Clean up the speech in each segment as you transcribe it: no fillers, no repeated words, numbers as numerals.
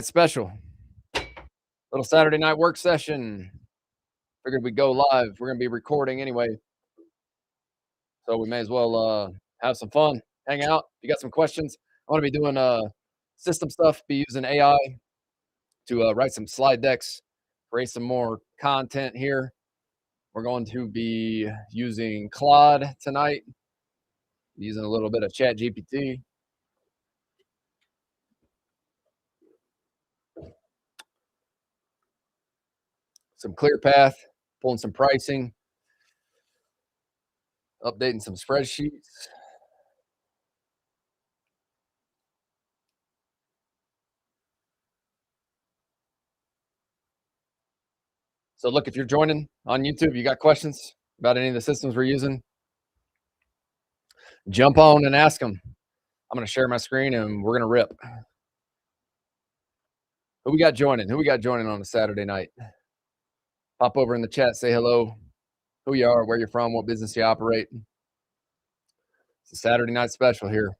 Special little Saturday night work session. Figured we'd go live. We're gonna be recording anyway, so we may as well have some fun, hang out. If you got some questions, I want to be doing system stuff. Be using AI to write some slide decks, create some more content here. We're going to be using Claude tonight, using a little bit of Chat GPT. Some ClearPath, pulling some pricing, updating some spreadsheets. So look, if you're joining on YouTube, you got questions about any of the systems we're using, jump on and ask them. I'm going to share my screen and we're going to rip. Who we got joining? Who we got joining on a Saturday night? Pop over in the chat, say hello, who you are, where you're from, what business you operate. It's a Saturday night special here.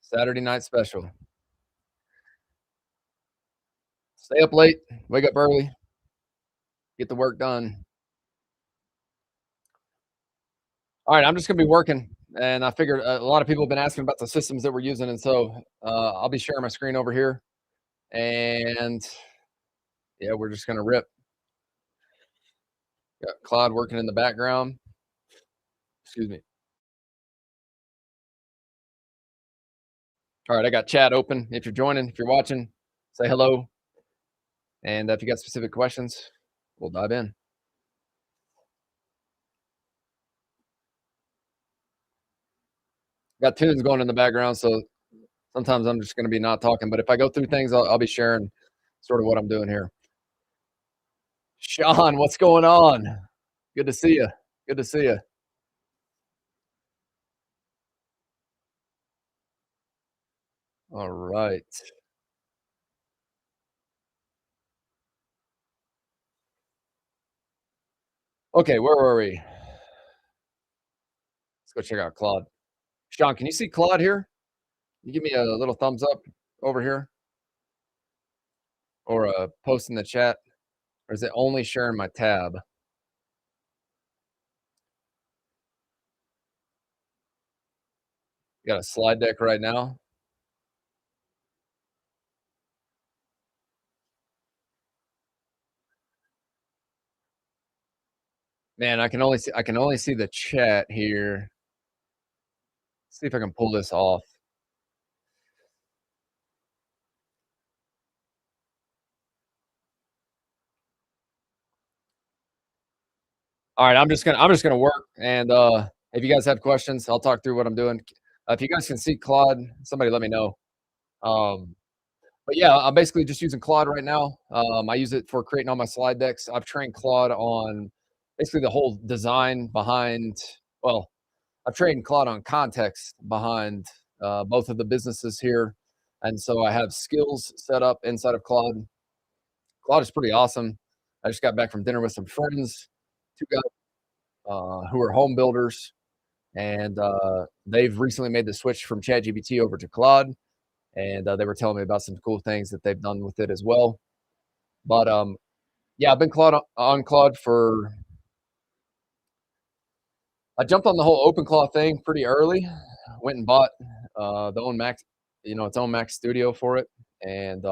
Saturday night special. Stay up late, wake up early, get the work done. All right, I'm just going to be working, and I figured a lot of people have been asking about the systems that we're using, and so I'll be sharing my screen over here, and yeah, we're just going to rip. Got Claude working in the background. Excuse me. All right, I got chat open. If you're joining, if you're watching, say hello. And if you got specific questions, we'll dive in. Got tunes going in the background, so sometimes I'm just going to be not talking. But if I go through things, I'll be sharing sort of what I'm doing here. Sean, what's going on? Good to see you. Good to see you. All right. Okay, where were we? Let's go check out Claude. Sean, can you see Claude here? Can you give me a little thumbs up over here? Or a post in the chat? Or is it only sharing my tab? Got a slide deck right now. Man, I can only see the chat here. See if I can pull this off. All right, I'm just gonna work, and if you guys have questions, I'll talk through what I'm doing. If you guys can see Claude, somebody let me know. But yeah, I'm basically just using Claude right now. I use it for creating all my slide decks. I've trained Claude on basically the whole design behind. Well, I've trained Claude on context behind both of the businesses here, and so I have skills set up inside of Claude. Claude is pretty awesome. I just got back from dinner with some friends, two guys who are home builders, and they've recently made the switch from ChatGPT over to Claude, and they were telling me about some cool things that they've done with it as well. But yeah, I've been on Claude for. I jumped on the whole OpenClaw thing pretty early. Went and bought the own Mac, its own Mac Studio for it, and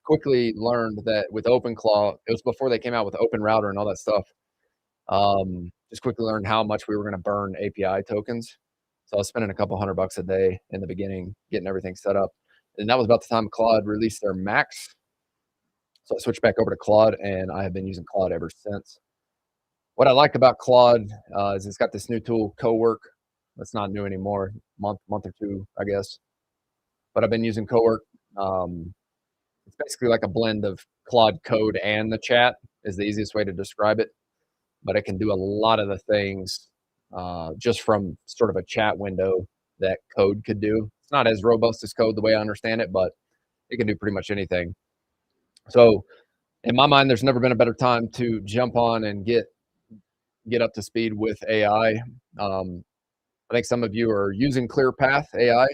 quickly learned that with OpenClaw, it was before they came out with OpenRouter and all that stuff. Just quickly learned how much we were going to burn API tokens. So I was spending a couple $100 a day in the beginning getting everything set up, and that was about the time Claude released their Macs. So I switched back over to Claude, and I have been using Claude ever since. What I like about Claude is it's got this new tool, Cowork. That's not new anymore, month or two, I guess. But I've been using Cowork. It's basically like a blend of Claude Code and the chat is the easiest way to describe it. But it can do a lot of the things just from sort of a chat window that Code could do. It's not as robust as Code the way I understand it, but it can do pretty much anything. So in my mind, there's never been a better time to jump on and get up to speed with AI. I think some of you are using ClearPath AI.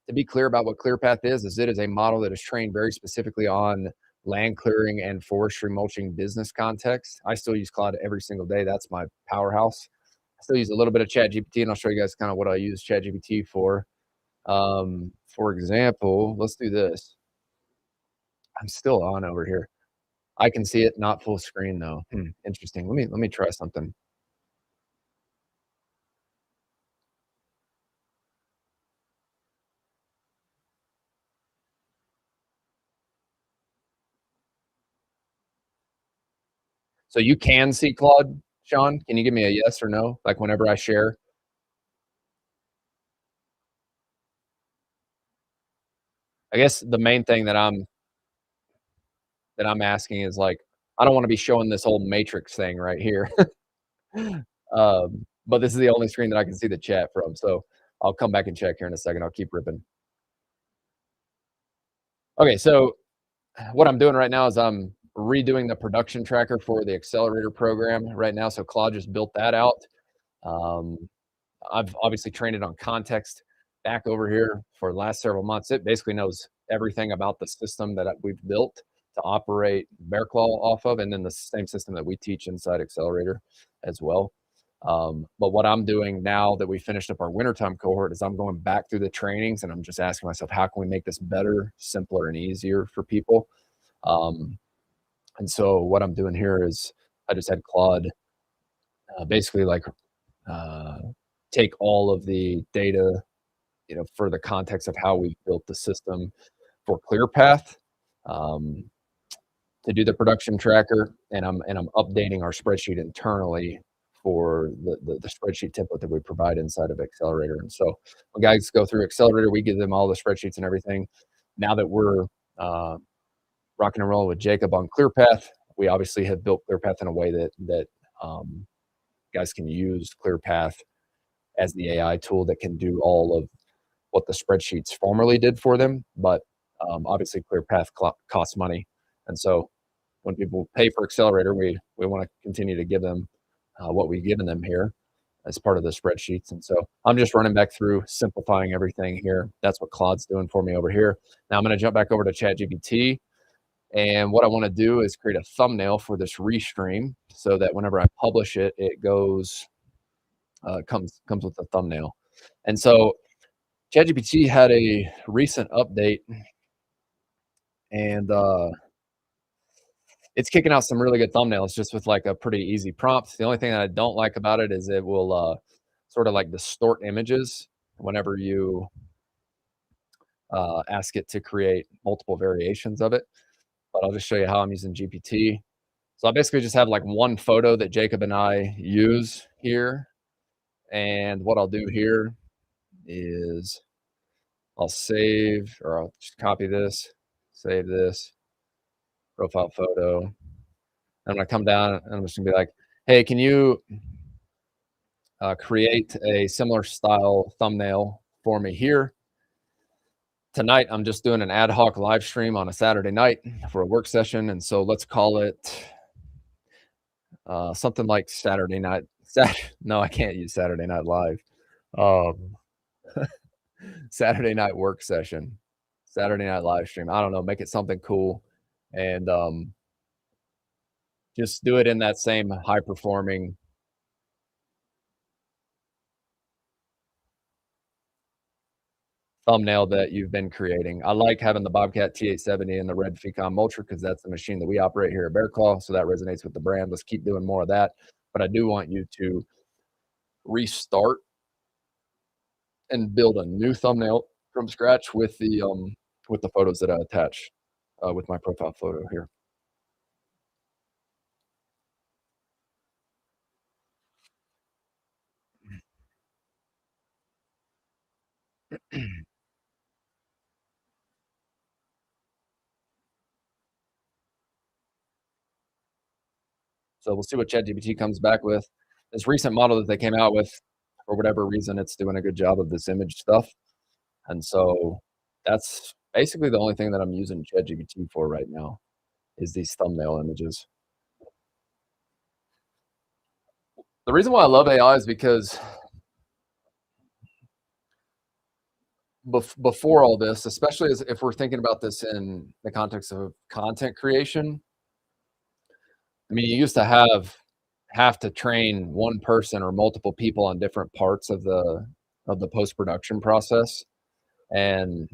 To be clear about what ClearPath is it is a model that is trained very specifically on land clearing and forestry mulching business context. I still use Claude every single day. That's my powerhouse. I still use a little bit of ChatGPT, and I'll show you guys kind of what I use ChatGPT for. For example, let's do this. I'm still on over here. I can see it, not full screen though. Interesting. Let me try something. So you can see Claude, Sean? Can you give me a yes or no? Like whenever I share? I guess the main thing that I'm asking is like, I don't want to be showing this whole matrix thing right here. But this is the only screen that I can see the chat from. So I'll come back and check here in a second. I'll keep ripping. Okay, so what I'm doing right now is I'm redoing the production tracker for the accelerator program right now. So Claude just built that out. Um, I've obviously trained it on context back over here for the last several months. It basically knows everything about the system that we've built to operate BearClaw off of, and then the same system that we teach inside Accelerator as well. But what I'm doing now that we finished up our wintertime cohort is I'm going back through the trainings and I'm just asking myself, how can we make this better, simpler, and easier for people? And so what I'm doing here is I just had Claude basically like uh, take all of the data, for the context of how we built the system for ClearPath um, to do the production tracker, and I'm updating our spreadsheet internally for the spreadsheet template that we provide inside of Accelerator. And so when guys go through Accelerator, we give them all the spreadsheets and everything. Now that we're rocking and rolling with Jacob on ClearPath, we obviously have built ClearPath in a way that guys can use ClearPath as the AI tool that can do all of what the spreadsheets formerly did for them. But obviously, ClearPath costs money, and so when people pay for Accelerator, we want to continue to give them what we've given them here as part of the spreadsheets. And so I'm just running back through, simplifying everything here. That's what Claude's doing for me over here. Now I'm going to jump back over to ChatGPT. And what I want to do is create a thumbnail for this restream so that whenever I publish it, it goes comes with a thumbnail. And so ChatGPT had a recent update, and it's kicking out some really good thumbnails just with like a pretty easy prompt. The only thing that I don't like about it is it will sort of like distort images whenever you ask it to create multiple variations of it. But I'll just show you how I'm using GPT. So I basically just have like one photo that Jacob and I use here. And what I'll do here is I'll save, or I'll just copy this, save this profile photo. I'm gonna come down and I'm just gonna be like, hey, can you create a similar style thumbnail for me here? Tonight, I'm just doing an ad hoc live stream on a Saturday night for a work session. And so let's call it something like Saturday night. No, I can't use Saturday Night Live. Um, Saturday night work session, Saturday night live stream. I don't know, make it something cool and just do it in that same high performing thumbnail that you've been creating. I like having the Bobcat T870 and the red Fecon mulcher because that's the machine that we operate here at BearClaw. So that resonates with the brand. Let's keep doing more of that. But I do want you to restart and build a new thumbnail from scratch with the photos that I attach with my profile photo here. So we'll see what ChatGPT comes back with. This recent model that they came out with, for whatever reason, it's doing a good job of this image stuff. And so that's basically the only thing that I'm using ChatGPT for right now is these thumbnail images. The reason why I love AI is because before all this, especially as if we're thinking about this in the context of content creation, I mean, you used to have to train one person or multiple people on different parts of the post-production process. And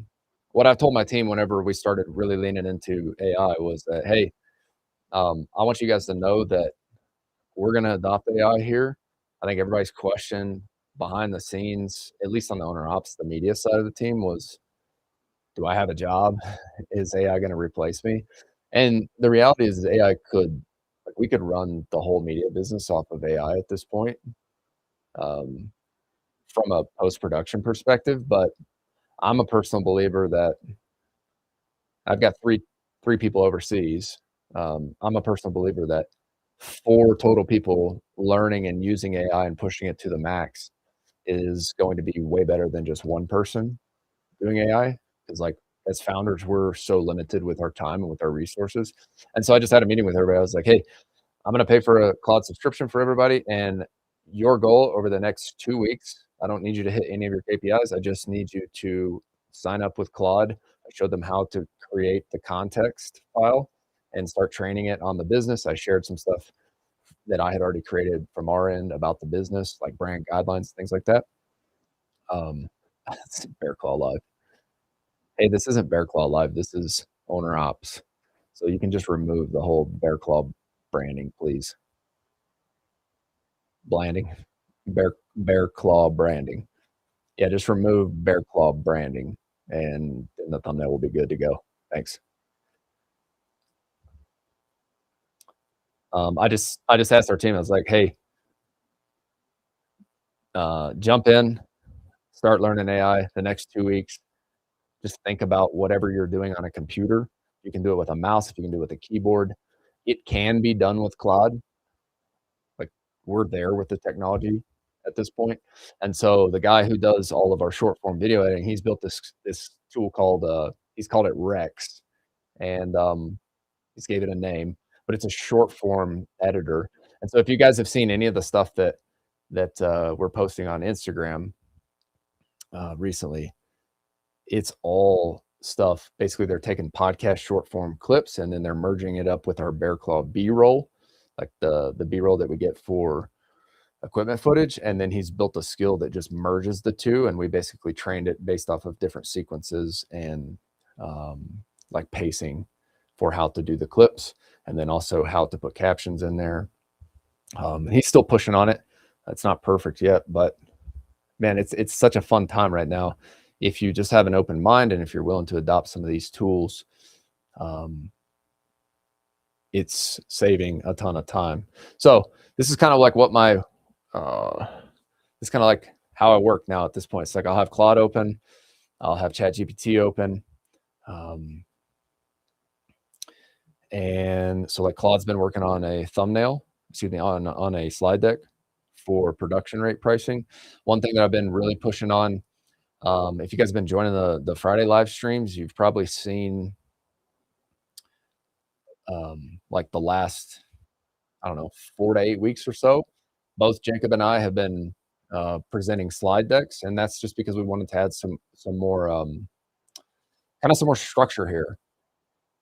what I've told my team whenever we started really leaning into AI was that, hey, I want you guys to know that we're going to adopt AI here. I think everybody's question behind the scenes, at least on the owner ops, the media side of the team, was, do I have a job? Is AI going to replace me? And the reality is AI could, like, we could run the whole media business off of AI at this point, um, from a post-production perspective. But I'm a personal believer that I've got three people overseas. I'm a personal believer that four total people learning and using AI and pushing it to the max is going to be way better than just one person doing AI. Because, like, as founders, we're so limited with our time and with our resources. And so I just had a meeting with everybody. I was like, hey, I'm going to pay for a cloud subscription for everybody. And your goal over the next 2 weeks, I don't need you to hit any of your KPIs. I just need you to sign up with Claude. I showed them how to create the context file and start training it on the business. I shared some stuff that I had already created from our end about the business, like brand guidelines, things like that. Um, Bear Claw Live. Hey, this isn't Bear Claw Live. This is Owner Ops. So you can just remove the whole Bear Claw branding, please. Blanding, Bear Claw branding. Yeah, just remove Bear Claw branding, and then the thumbnail will be good to go. Thanks. I just asked our team. I was like, hey, jump in, start learning AI the next 2 weeks. Just think about whatever you're doing on a computer. You can do it with a mouse. If you can do it with a keyboard, it can be done with Claude. Like, we're there with the technology at this point. And so the guy who does all of our short form video editing, he's built this tool called he's called it Rex, and he's gave it a name, but it's a short form editor. And so if you guys have seen any of the stuff that we're posting on Instagram recently, it's all stuff. Basically, they're taking podcast short form clips and then they're merging it up with our Bear Claw B-roll, like the B-roll that we get for equipment footage. And then he's built a skill that just merges the two, and we basically trained it based off of different sequences and like pacing for how to do the clips, and then also how to put captions in there. He's still pushing on it. It's not perfect yet, but man, it's such a fun time right now. If you just have an open mind and if you're willing to adopt some of these tools, it's saving a ton of time. So this is kind of like what my it's kind of like how I work now at this point. It's like I'll have Claude open, I'll have ChatGPT open, and so like Claude's been working on a thumbnail, excuse me, on a slide deck for production rate pricing. One thing that I've been really pushing on, if you guys have been joining the Friday live streams, you've probably seen like the last, I don't know, 4 to 8 weeks or so, both Jacob and I have been presenting slide decks, and that's just because we wanted to add some more kind of some more structure here.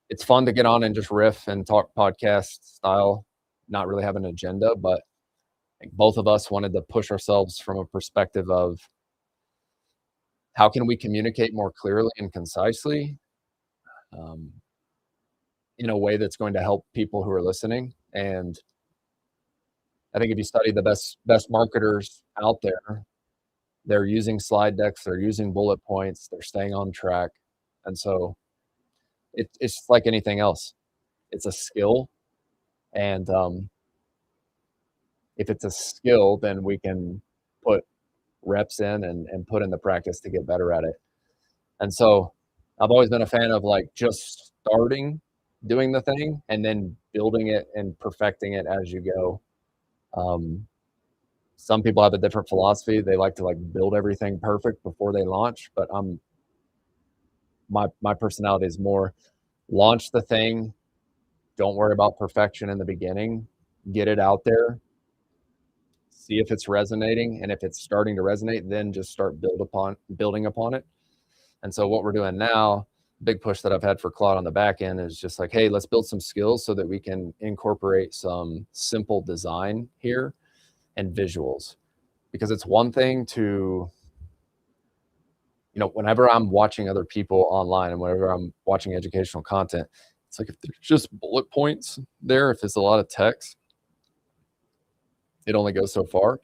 It's fun to get on and just riff and talk podcast style, not really have an agenda, but like both of us wanted to push ourselves from a perspective of how can we communicate more clearly and concisely, um, in a way that's going to help people who are listening. And I think if you study the best marketers out there, they're using slide decks, they're using bullet points, they're staying on track. And so it's just like anything else. It's a skill. And if it's a skill, then we can put reps in and put in the practice to get better at it. And so I've always been a fan of like just starting doing the thing and then building it and perfecting it as you go. Some people have a different philosophy. They like to like build everything perfect before they launch, but my personality is more launch the thing. Don't worry about perfection in the beginning. Get it out there. See if it's resonating, and if it's starting to resonate, then just start building upon it. And so what we're doing now, big push that I've had for Claude on the back end is just like, hey, let's build some skills so that we can incorporate some simple design here and visuals. Because it's one thing to, whenever I'm watching other people online and whenever I'm watching educational content, it's like if there's just bullet points there, if it's a lot of text, it only goes so far.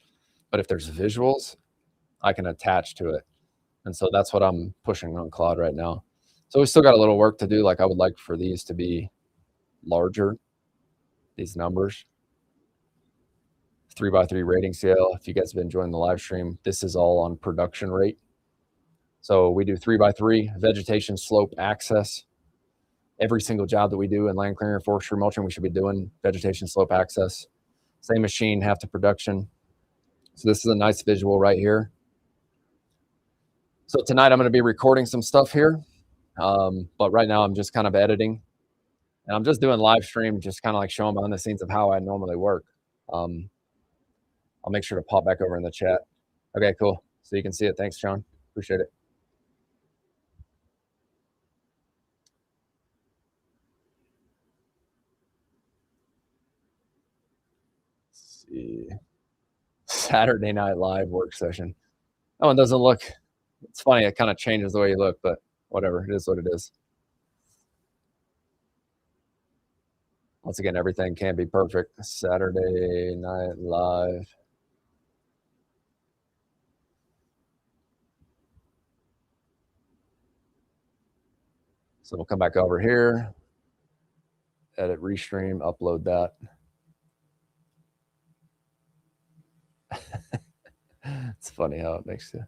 But if there's visuals, I can attach to it. And so that's what I'm pushing on Claude right now. So we still got a little work to do. Like I would like for these to be larger, these numbers. 3x3 rating scale. If you guys have been enjoying the live stream, this is all on production rate. So we do 3x3 vegetation slope access. Every single job that we do in land clearing or forestry mulching, we should be doing vegetation slope access. Same machine, half the production. So this is a nice visual right here. So tonight I'm going to be recording some stuff here, but right now I'm just kind of editing, and I'm just doing live stream, just kind of like showing behind the scenes of how I normally work. I'll make sure to pop back over in the chat. Okay, cool. So you can see it. Thanks, John. Appreciate it. Let's see. Saturday Night Live work session. That one doesn't look, it's funny. It kind of changes the way you look, but whatever. It is what it is. Once again, everything can't be perfect. Saturday Night Live. So we'll come back over here, edit, restream, upload that. It's funny how it makes you,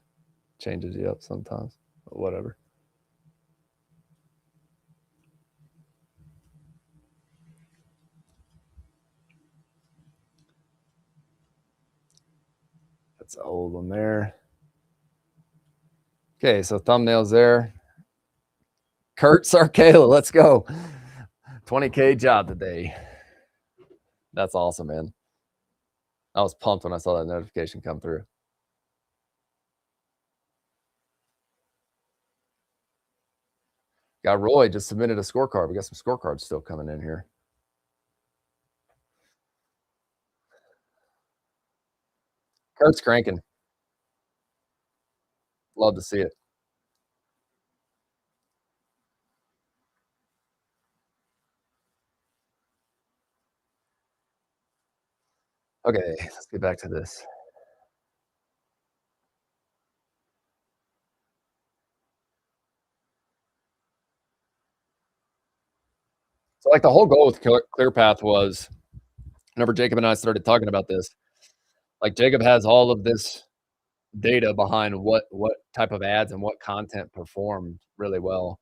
changes you up sometimes, but whatever. That's an old one there. Okay, so thumbnails there. Kurt Sarkala, let's go. 20K job today. That's awesome, man. I was pumped when I saw that notification come through. Got Roy just submitted a scorecard. We got some scorecards still coming in here. Kurt's cranking. Love to see it. Okay, let's get back to this. So like the whole goal with ClearPath was, whenever Jacob and I started talking about this, like Jacob has all of this data behind what type of ads and what content performed really well.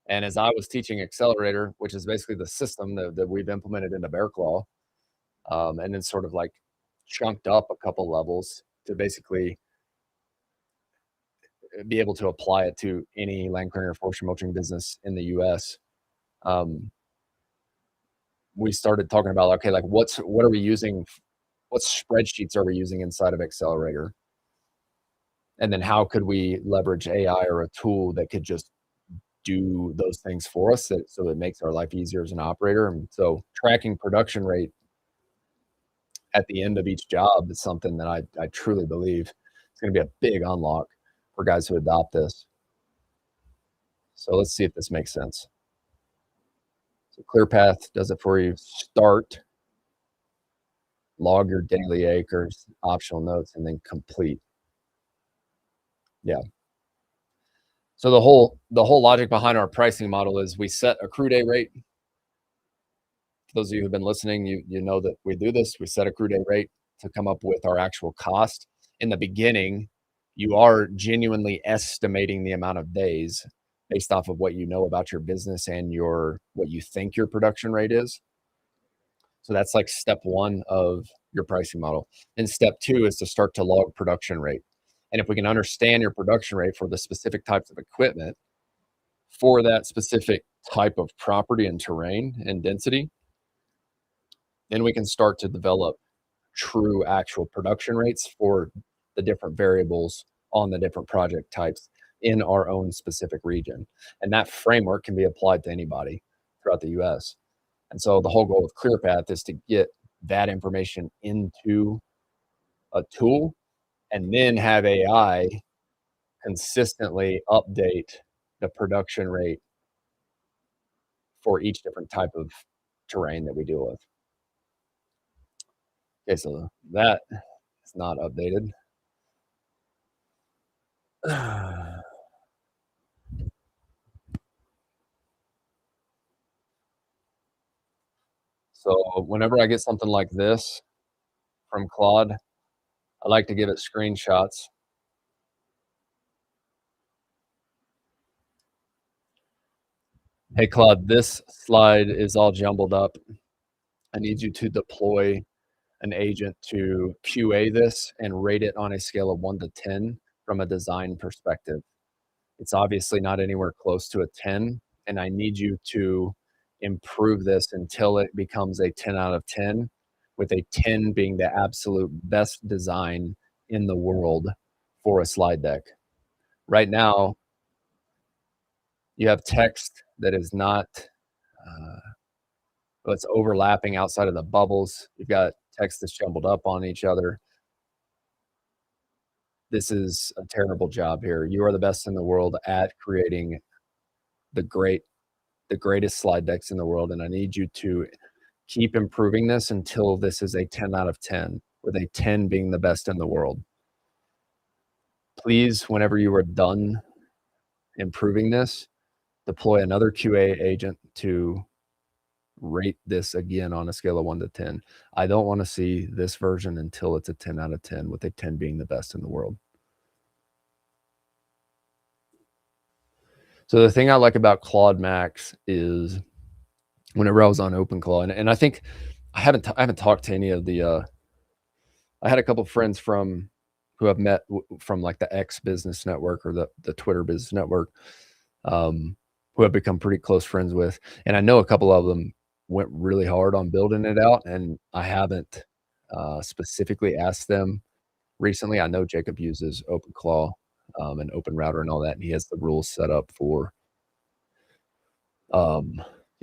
And as I was teaching Accelerator, which is basically the system that we've implemented into BearClaw, and then sort of like chunked up a couple levels to basically be able to apply it to any land clearing or forestry mulching business in the US. We started talking about, okay, like what are we using? What spreadsheets are we using inside of Accelerator? And then how could we leverage AI or a tool that could just do those things for us so it makes our life easier as an operator? And so tracking production rate at the end of each job is something that I truly believe is going to be a big unlock for guys who adopt this. So let's see if this makes sense. So ClearPath does it for you. Start, log your daily acres, optional notes, and then complete. Yeah. So the whole logic behind our pricing model is we set a crew day rate. For those of you who've been listening, you know that we do this. We set a crew day rate to come up with our actual cost. In the beginning, you are genuinely estimating the amount of days based off of what you know about your business and what you think your production rate is. So that's like step one of your pricing model. And step two is to start to log production rate. And if we can understand your production rate for the specific types of equipment for that specific type of property and terrain and density, then we can start to develop true actual production rates for the different variables on the different project types in our own specific region. And that framework can be applied to anybody throughout the US. And so the whole goal of ClearPath is to get that information into a tool and then have AI consistently update the production rate for each different type of terrain that we deal with. Okay, so that is not updated. So whenever I get something like this from Claude, I like to give it screenshots. Hey, Claude, this slide is all jumbled up. I need you to deploy an agent to QA this and rate it on a scale of 1 to 10 from a design perspective. It's obviously not anywhere close to a 10, and I need you to improve this until it becomes a 10 out of 10, with a 10 being the absolute best design in the world for a slide deck. Right now, you have text that is not it's overlapping outside of the bubbles. You've got text that's jumbled up on each other. This is a terrible job here. You are the best in the world at creating the greatest slide decks in the world, and I need you to keep improving this until this is a 10 out of 10, with a 10 being the best in the world. Please, whenever you are done improving this, deploy another QA agent to rate this again on a scale of 1 to 10. I don't want to see this version until it's a 10 out of 10, with a 10 being the best in the world. So the thing I like about Claude Max is whenever I was on OpenClaw, and I think I haven't talked to any of the I had a couple of friends from who I've met from like the X Business Network or the Twitter Business Network, who I've become pretty close friends with, and I know a couple of them went really hard on building it out, and I haven't specifically asked them recently. I know Jacob uses OpenClaw and OpenRouter and all that, and he has the rules set up for um,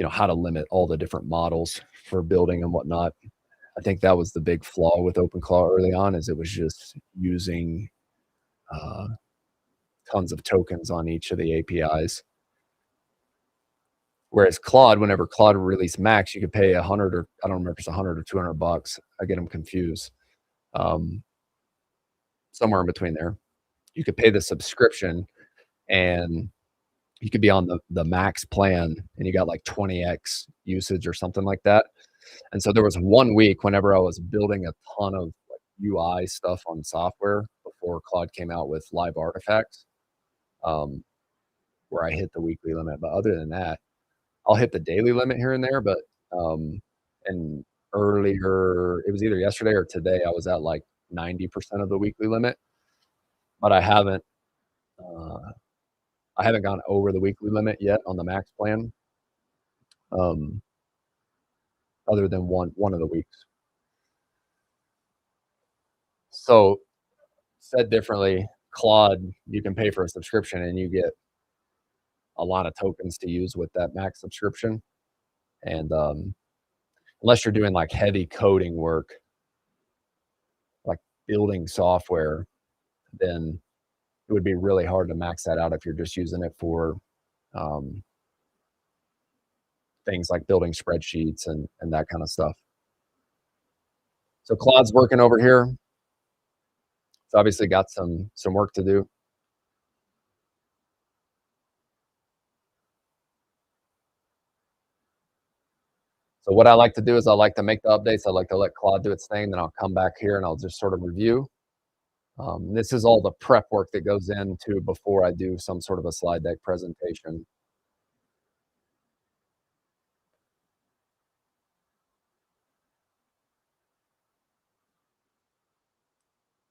how to limit all the different models for building and whatnot. I think that was the big flaw with OpenClaw early on, is it was just using uh, tons of tokens on each of the APIs. Whereas Claude, whenever Claude released Max, you could pay 100, or I don't remember if it's 100 or $200. I get them confused. Somewhere in between there. You could pay the subscription and you could be on the max plan and you got like 20x usage or something like that. And so there was 1 week whenever I was building a ton of like UI stuff on software before Claude came out with live artifacts, where I hit the weekly limit. But other than that, I'll hit the daily limit here and there. But and earlier, it was either yesterday or today, I was at like 90% of the weekly limit. But I haven't gone over the weekly limit yet on the max plan, other than one of the weeks. So said differently, Claude, you can pay for a subscription and you get a lot of tokens to use with that max subscription. And unless you're doing like heavy coding work, like building software, then it would be really hard to max that out if you're just using it for things like building spreadsheets and that kind of stuff. So Claude's working over here. It's obviously got some work to do. So what I like to do is I like to make the updates. I like to let Claude do its thing. Then I'll come back here and I'll just sort of review. This is all the prep work that goes into before I do some sort of a slide deck presentation.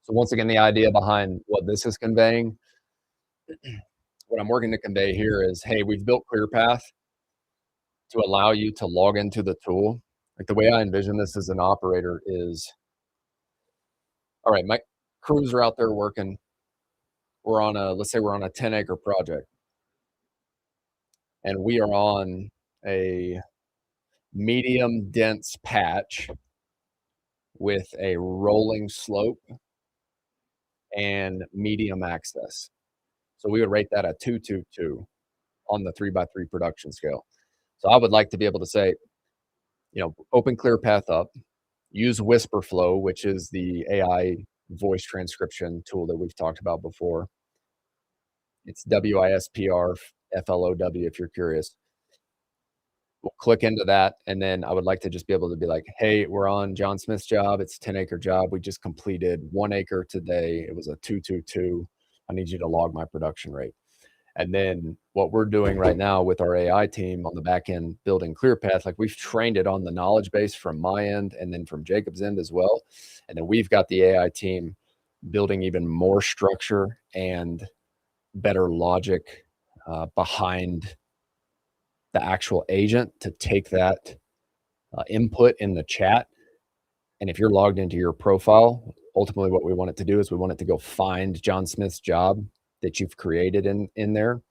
So once again, the idea behind what this is conveying, what I'm working to convey here is, hey, we've built ClearPath to allow you to log into the tool. Like the way I envision this as an operator is, all right, my crews are out there working. let's say we're on a 10-acre project, and we are on a medium dense patch with a rolling slope and medium access. So we would rate that a 2-2-2 on the 3 by 3 production scale. So I would like to be able to say, open ClearPath up, use WhisperFlow, which is the AI voice transcription tool that we've talked about before. It's WISPR if you're curious. We'll click into that, and then I would like to just be able to be like, "Hey, we're on John Smith's job. It's a 10-acre job. We just completed 1 acre today. It was a 2-2-2. I need you to log my production rate." And then what we're doing right now with our AI team on the back end building ClearPath, like we've trained it on the knowledge base from my end and then from Jacob's end as well. And then we've got the AI team building even more structure and better logic behind the actual agent to take that input in the chat. And if you're logged into your profile, ultimately what we want it to do is we want it to go find John Smith's job that you've created in there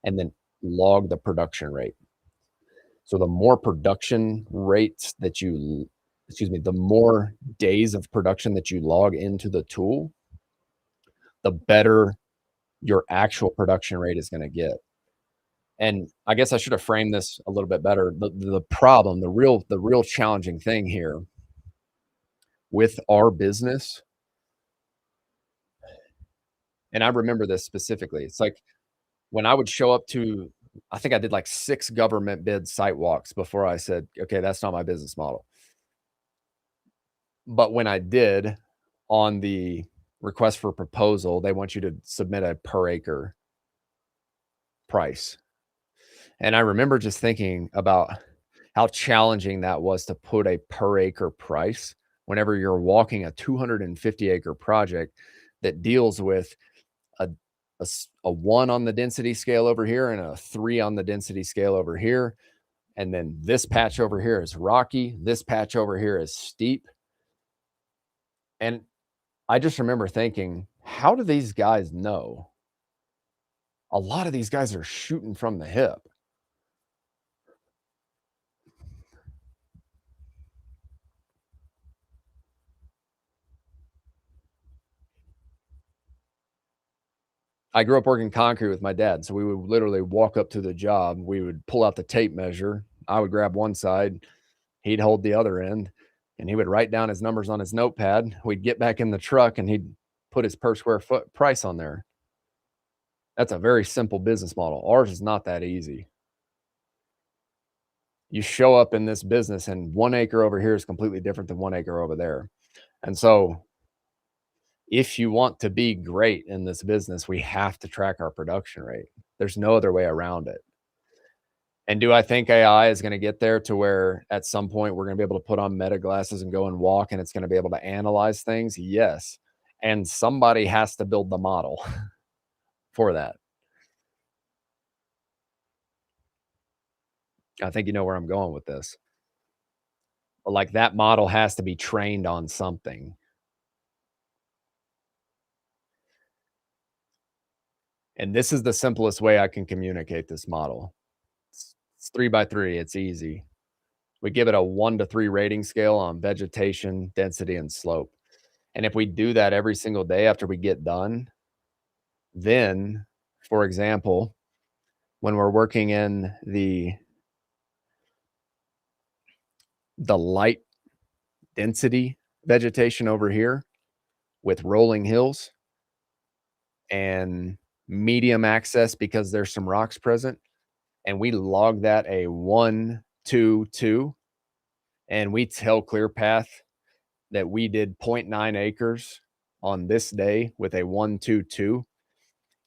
and then log the production rate. So the more production rates that you, the more days of production that you log into the tool, the better your actual production rate is going to get. And I guess I should have framed this a little bit better. The problem, the real challenging thing here with our business, and I remember this specifically, it's like when I would show up to, I think I did like 6 government bid site walks before I said, okay, that's not my business model. But when I did, on the request for proposal, they want you to submit a per acre price. And I remember just thinking about how challenging that was to put a per acre price whenever you're walking a 250 acre project that deals with a, a 1 on the density scale over here and a 3 on the density scale over here. And then this patch over here is rocky. This patch over here is steep. And I just remember thinking, how do these guys know? A lot of these guys are shooting from the hip. I grew up working concrete with my dad, so we would literally walk up to the job. We would pull out the tape measure. I would grab one side, he'd hold the other end, and he would write down his numbers on his notepad. We'd get back in the truck, and he'd put his per square foot price on there. That's a very simple business model. Ours is not that easy. You show up in this business, and 1 acre over here is completely different than 1 acre over there. And so if you want to be great in this business, we have to track our production rate. There's no other way around it. And do I think AI is going to get there to where at some point we're going to be able to put on meta glasses and go and walk and it's going to be able to analyze things? Yes. And somebody has to build the model for that. I think you know where I'm going with this. Like that model has to be trained on something. And this is the simplest way I can communicate this model. It's 3 by 3. It's easy. We give it a 1 to 3 rating scale on vegetation, density, and slope. And if we do that every single day after we get done, then, for example, when we're working in the light density vegetation over here with rolling hills and medium access because there's some rocks present, and we log that a 1-2-2, and we tell ClearPath that we did 0.9 acres on this day with a 1-2-2,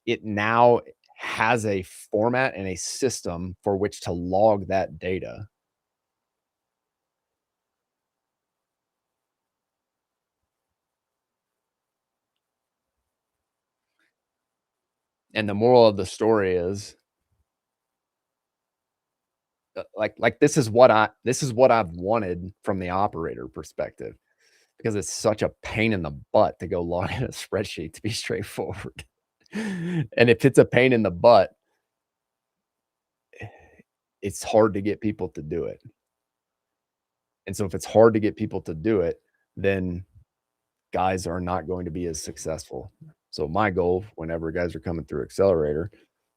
it now has a format and a system for which to log that data. And the moral of the story is like this is what I've wanted from the operator perspective, because it's such a pain in the butt to go log in a spreadsheet, to be straightforward. And if it's a pain in the butt, it's hard to get people to do it. And so if it's hard to get people to do it, then guys are not going to be as successful. So my goal whenever guys are coming through Accelerator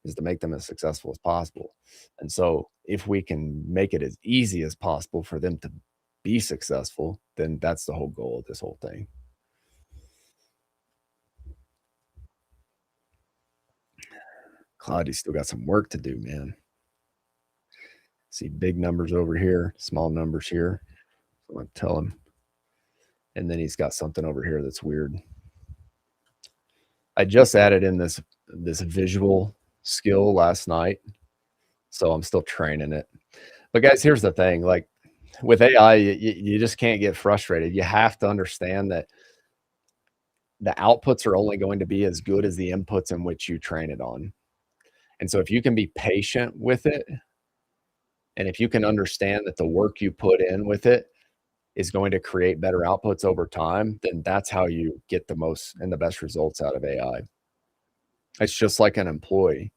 is to make them as successful as possible. And so if we can make it as easy as possible for them to be successful, then that's the whole goal of this whole thing. Claudia's still got some work to do, man. See big numbers over here, small numbers here. I'm gonna tell him. And then he's got something over here that's weird. I just added in this visual skill last night, so I'm still training it. But guys, here's the thing, like with AI, you just can't get frustrated. You have to understand that the outputs are only going to be as good as the inputs in which you train it on. And so if you can be patient with it, and if you can understand that the work you put in with it is going to create better outputs over time, then that's how you get the most and the best results out of AI. It's just like an employee.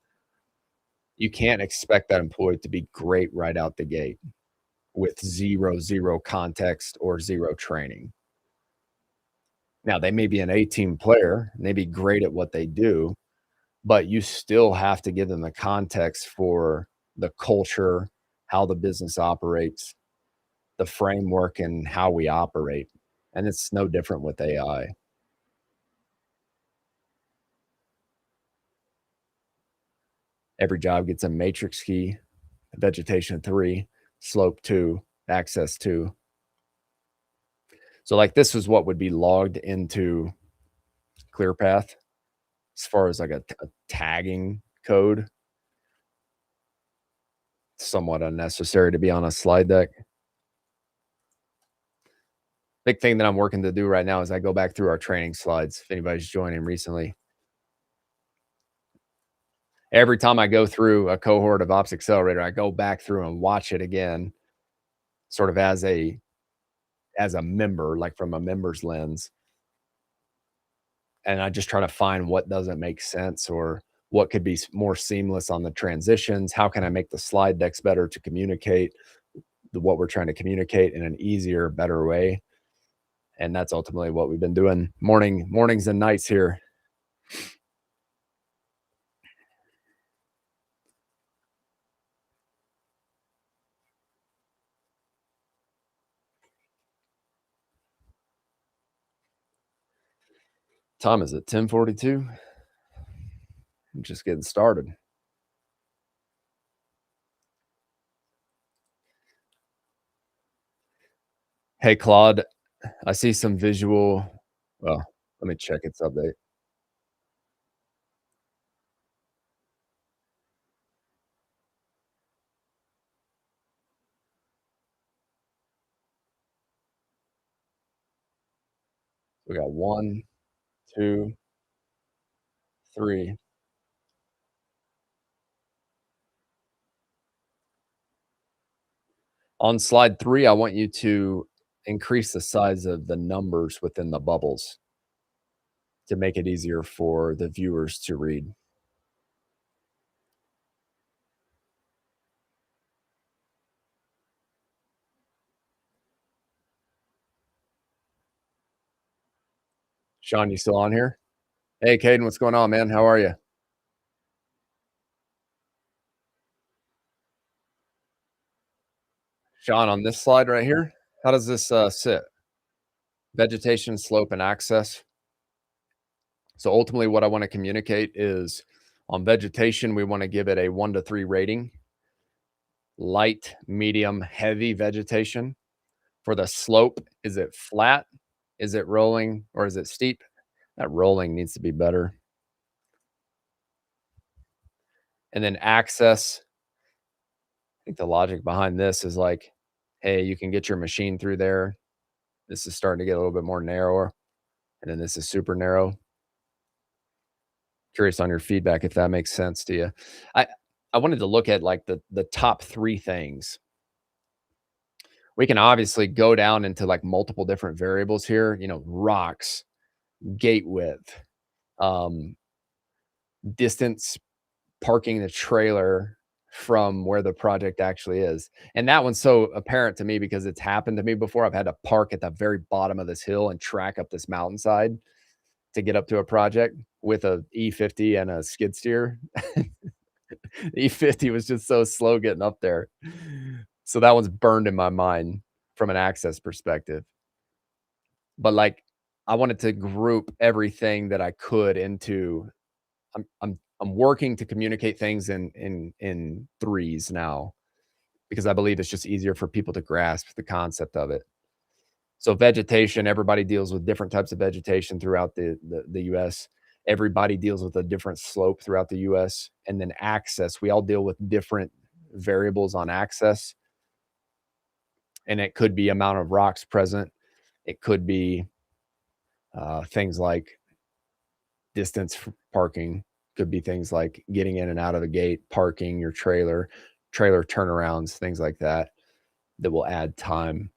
You can't expect that employee to be great right out the gate with zero context or zero training. Now, they may be an A-team player, and they be great at what they do, but you still have to give them the context for the culture, how the business operates, the framework, and how we operate. And it's no different with AI. Every job gets a matrix key, vegetation 3, slope 2, access 2. So like this is what would be logged into ClearPath as far as like a tagging code. Somewhat unnecessary to be on a slide deck. Big thing that I'm working to do right now is I go back through our training slides. If anybody's joining recently, every time I go through a cohort of Ops Accelerator, I go back through and watch it again, sort of as a member, like from a member's lens. And I just try to find what doesn't make sense or what could be more seamless on the transitions. How can I make the slide decks better to communicate what we're trying to communicate in an easier, better way? And that's ultimately what we've been doing mornings and nights here. Time is it 10:42? I'm just getting started. Hey, Claude, I see some visual. Well, let me check its update. We got 1, 2, 3. On slide 3, I want you to increase the size of the numbers within the bubbles to make it easier for the viewers to read. Sean, you still on here? Hey, Caden, what's going on, man? How are you? Sean, on this slide right here, how does this sit? Vegetation, slope, and access. So ultimately, what I want to communicate is on vegetation, we want to give it a 1 to 3 rating. Light, medium, heavy vegetation. For the slope, is it flat? Is it rolling or is it steep? That rolling needs to be better. And then access. I think the logic behind this is like, hey, you can get your machine through there. This is starting to get a little bit more narrower. And then this is super narrow. Curious on your feedback if that makes sense to you. I I wanted to look at like the top 3 things. We can obviously go down into like multiple different variables here, rocks, gate width, um, distance parking the trailer from where the project actually is. And that one's so apparent to me because it's happened to me before. I've had to park at the very bottom of this hill and track up this mountainside to get up to a project with a E50 and a skid steer. The E50 was just so slow getting up there. So that one's burned in my mind from an access perspective. But like I wanted to group everything that I could into I'm working to communicate things in threes now because I believe it's just easier for people to grasp the concept of it. So vegetation, everybody deals with different types of vegetation throughout the US. Everybody deals with a different slope throughout the US. And then access, we all deal with different variables on access. And it could be amount of rocks present. It could be things like distance parking, could be things like getting in and out of the gate, parking your trailer turnarounds, things like that, that will add time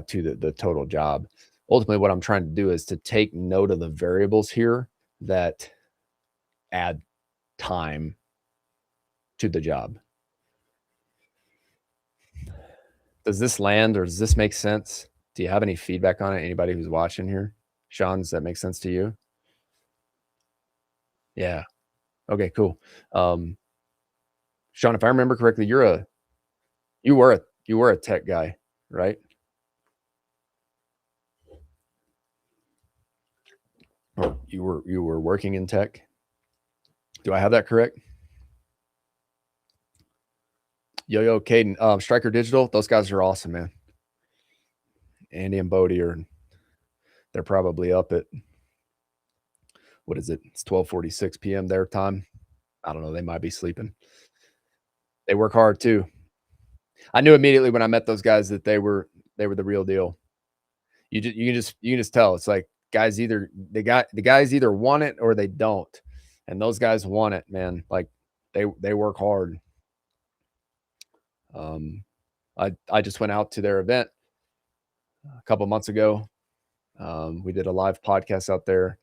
to the total job. Ultimately, what I'm trying to do is to take note of the variables here that add time to the job. Does this land or does this make sense? Do you have any feedback on it? Anybody who's watching here? Sean, does that make sense to you? Yeah. Okay, cool. Sean, if I remember correctly, you were a tech guy, right? Or you were working in tech? Do I have that correct? Yo, Caden, Striker Digital, those guys are awesome, man. Andy and Bodie they're probably up at what is it? It's 12:46 p.m. their time. I don't know. They might be sleeping. They work hard too. I knew immediately when I met those guys that they were the real deal. You can just tell. It's like the guys either want it or they don't. And those guys want it, man. Like they work hard. I just went out to their event a couple months ago. We did a live podcast out there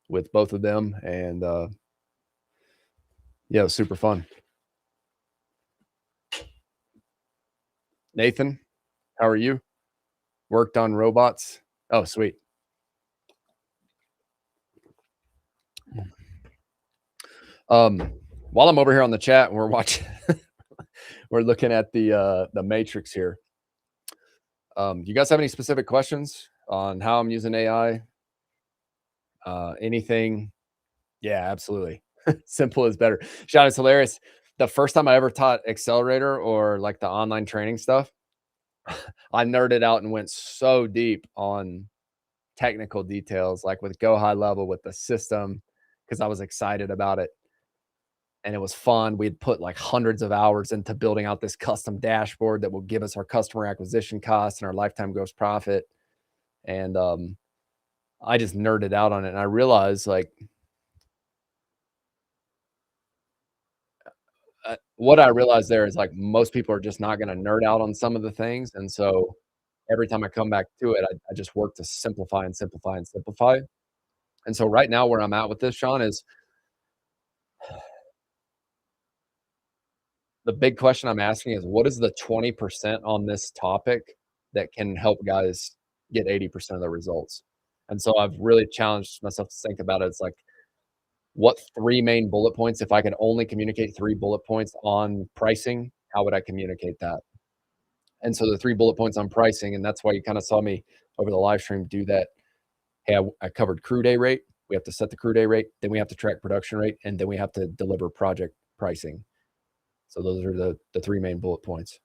with both of them, and yeah, it was super fun. Nathan, how are you? Worked on robots? Oh, sweet. While I'm over here on the chat and we're watching, we're looking at the matrix here. You guys have any specific questions on how I'm using AI? Anything? Yeah, absolutely. Simple is better. Sean, it's hilarious. The first time I ever taught Accelerator or like the online training stuff, I nerded out and went so deep on technical details, like with Go High Level with the system, because I was excited about it and it was fun. We'd put like hundreds of hours into building out this custom dashboard that will give us our customer acquisition costs and our lifetime gross profit. And I just nerded out on it, and I realized like what I realized there is like most people are just not going to nerd out on some of the things, and so every time I come back to it, I just work to simplify and simplify and simplify. And so right now, where I'm at with this, Sean, is the big question I'm asking is what is the 20% on this topic that can help guys get 80% of the results? And so I've really challenged myself to think about it. It's like, what three main bullet points, if I could only communicate three bullet points on pricing, how would I communicate that? And so the three bullet points on pricing, and that's why you kind of saw me over the live stream do that. Hey, I covered crew day rate. We have to set the crew day rate, then we have to track production rate, and then we have to deliver project pricing. So those are the three main bullet points.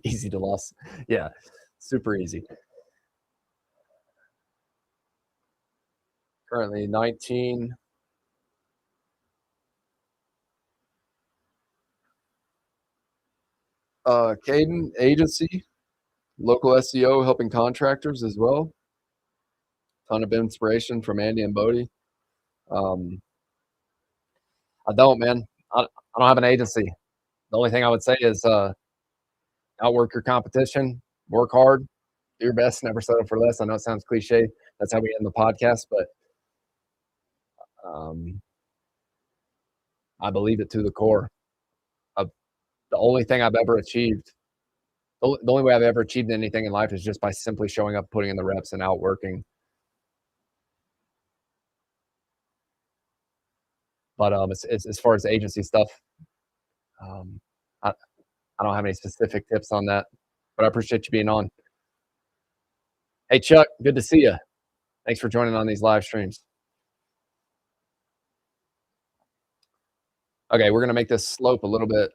Easy to loss. Yeah, super easy. Currently 19. Caden agency, local SEO, helping contractors as well. Ton of inspiration from Andy and Bodie. Um, I don't, man. I don't have an agency. The only thing I would say is outwork your competition, work hard, do your best, never settle for less. I know it sounds cliche. That's how we end the podcast, but Um, I believe it to the core. Uh, the only thing I've ever achieved the only way I've ever achieved anything in life is just by simply showing up, putting in the reps, and outworking. But, as far as agency stuff, um, I I don't have any specific tips on that, but I appreciate you being on. Hey, Chuck, good to see you. Thanks for joining on these live streams. Okay, we're gonna make this slope a little bit,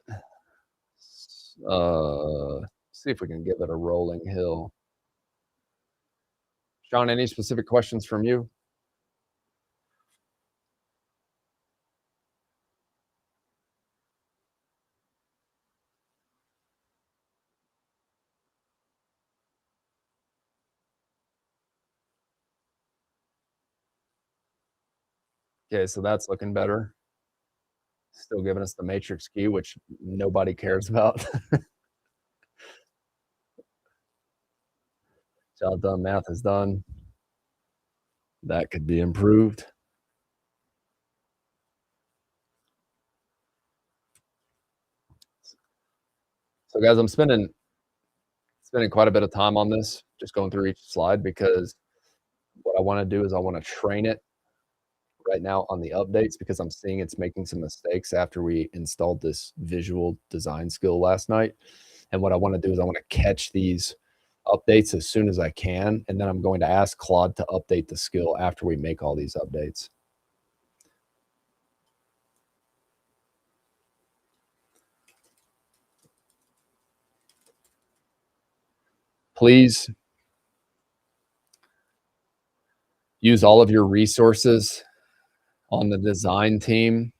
see if we can give it a rolling hill. Sean, any specific questions from you? Okay, so that's looking better. Still giving us the matrix key, which nobody cares about. Job done, math is done. That could be improved. So guys, I'm spending quite a bit of time on this, just going through each slide because what I wanna do is I wanna train it right now on the updates because I'm seeing it's making some mistakes after we installed this visual design skill last night. And what I wanna do is I wanna catch these updates as soon as I can, and then I'm going to ask Claude to update the skill after we make all these updates. Please use all of your resources on the design team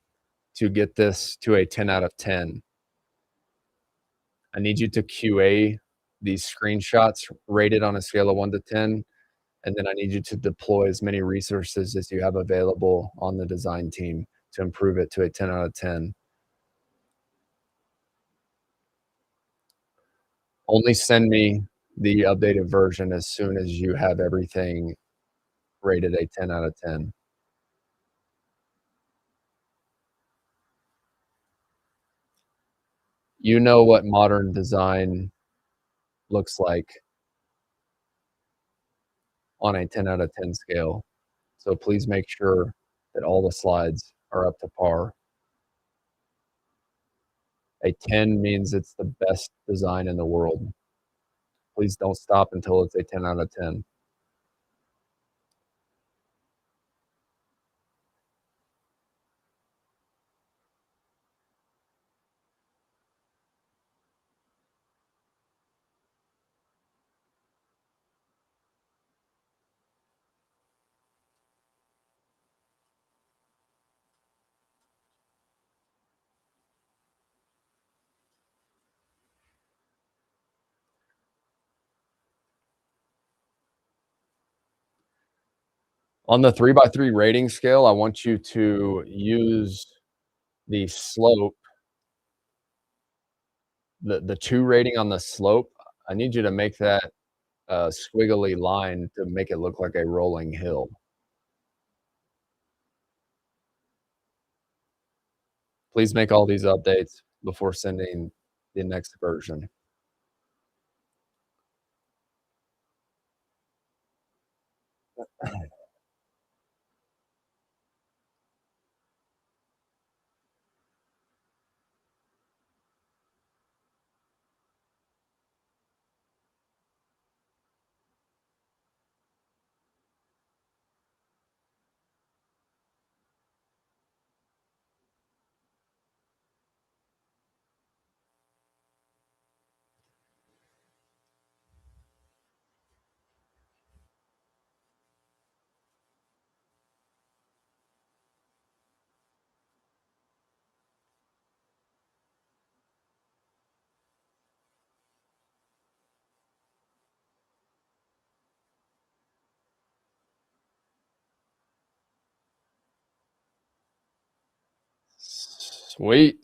to get this to a 10 out of 10. I need you to QA these screenshots rated on a scale of 1 to 10, and then I need you to deploy as many resources as you have available on the design team to improve it to a 10 out of 10. Only send me the updated version as soon as you have everything rated a 10 out of 10. You know what modern design looks like on a 10 out of 10 scale. So please make sure that all the slides are up to par. A 10 means it's the best design in the world. Please don't stop until it's a 10 out of 10. On the 3 by 3 rating scale, I want you to use the slope, the 2 rating on the slope. I need you to make that a squiggly line to make it look like a rolling hill. Please make all these updates before sending the next version. Sweet.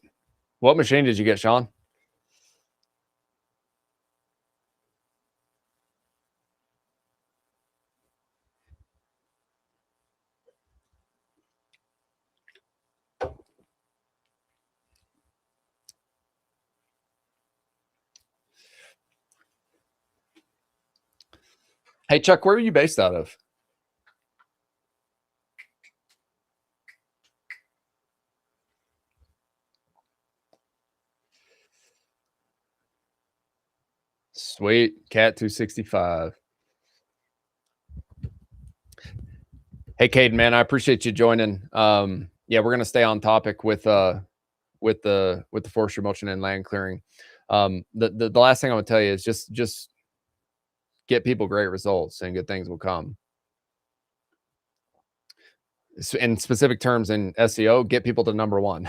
What machine did you get, Sean? Hey, Chuck, where are you based out of? Sweet. Cat 265. Hey, Caden, man, I appreciate you joining. Yeah, we're gonna stay on topic with the forestry mulching and land clearing. The last thing I would tell you is just get people great results and good things will come. In specific terms in SEO, get people to number one.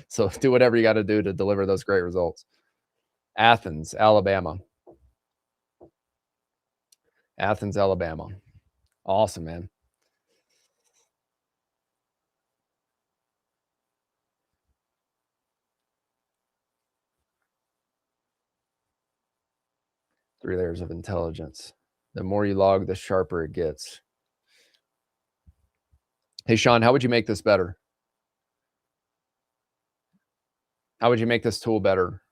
So do whatever you got to do to deliver those great results. Athens, Alabama. Athens, Alabama. Awesome, man. Three layers of intelligence. The more you log, the sharper it gets. Hey, Sean, how would you make this better? How would you make this tool better?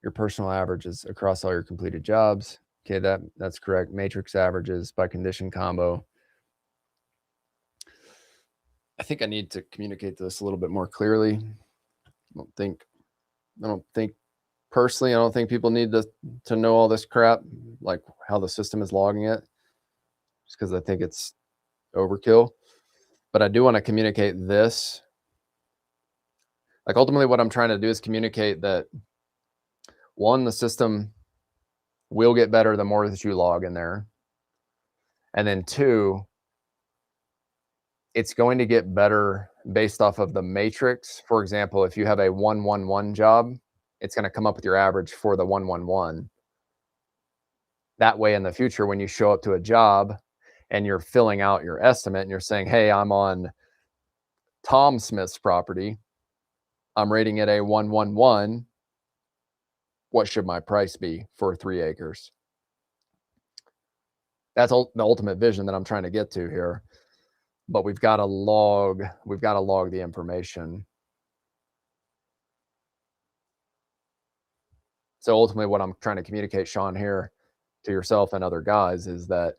Your personal averages across all your completed jobs. Okay, that's correct. Matrix averages by condition combo. I think I need to communicate this a little bit more clearly. I don't think personally, I don't think people need to know all this crap, like how the system is logging it, just because I think it's overkill. But I do want to communicate this. Like ultimately what I'm trying to do is communicate that one, the system will get better the more that you log in there. And then two, it's going to get better based off of the matrix. For example, if you have a 111 job, it's going to come up with your average for the 111. That way in the future, when you show up to a job and you're filling out your estimate and you're saying, hey, I'm on Tom Smith's property, I'm rating it a 111. What should my price be for 3 acres? That's the ultimate vision that I'm trying to get to here. But we've got to log the information. So ultimately what I'm trying to communicate, Sean, here to yourself and other guys is that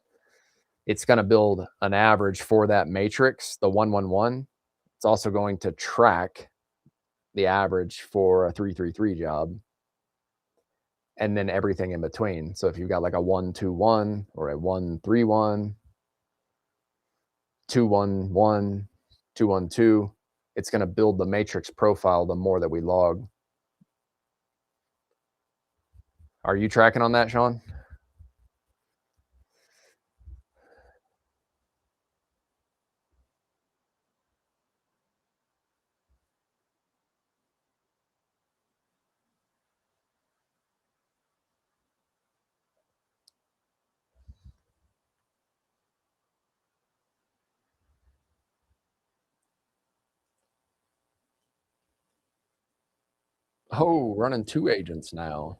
it's going to build an average for that matrix, the 111. It's also going to track the average for a 333 job and then everything in between. So if you've got like a 121 or a 131, 211, 212, it's going to build the matrix profile the more that we log. Are you tracking on that, Sean? Oh, running 2 agents now.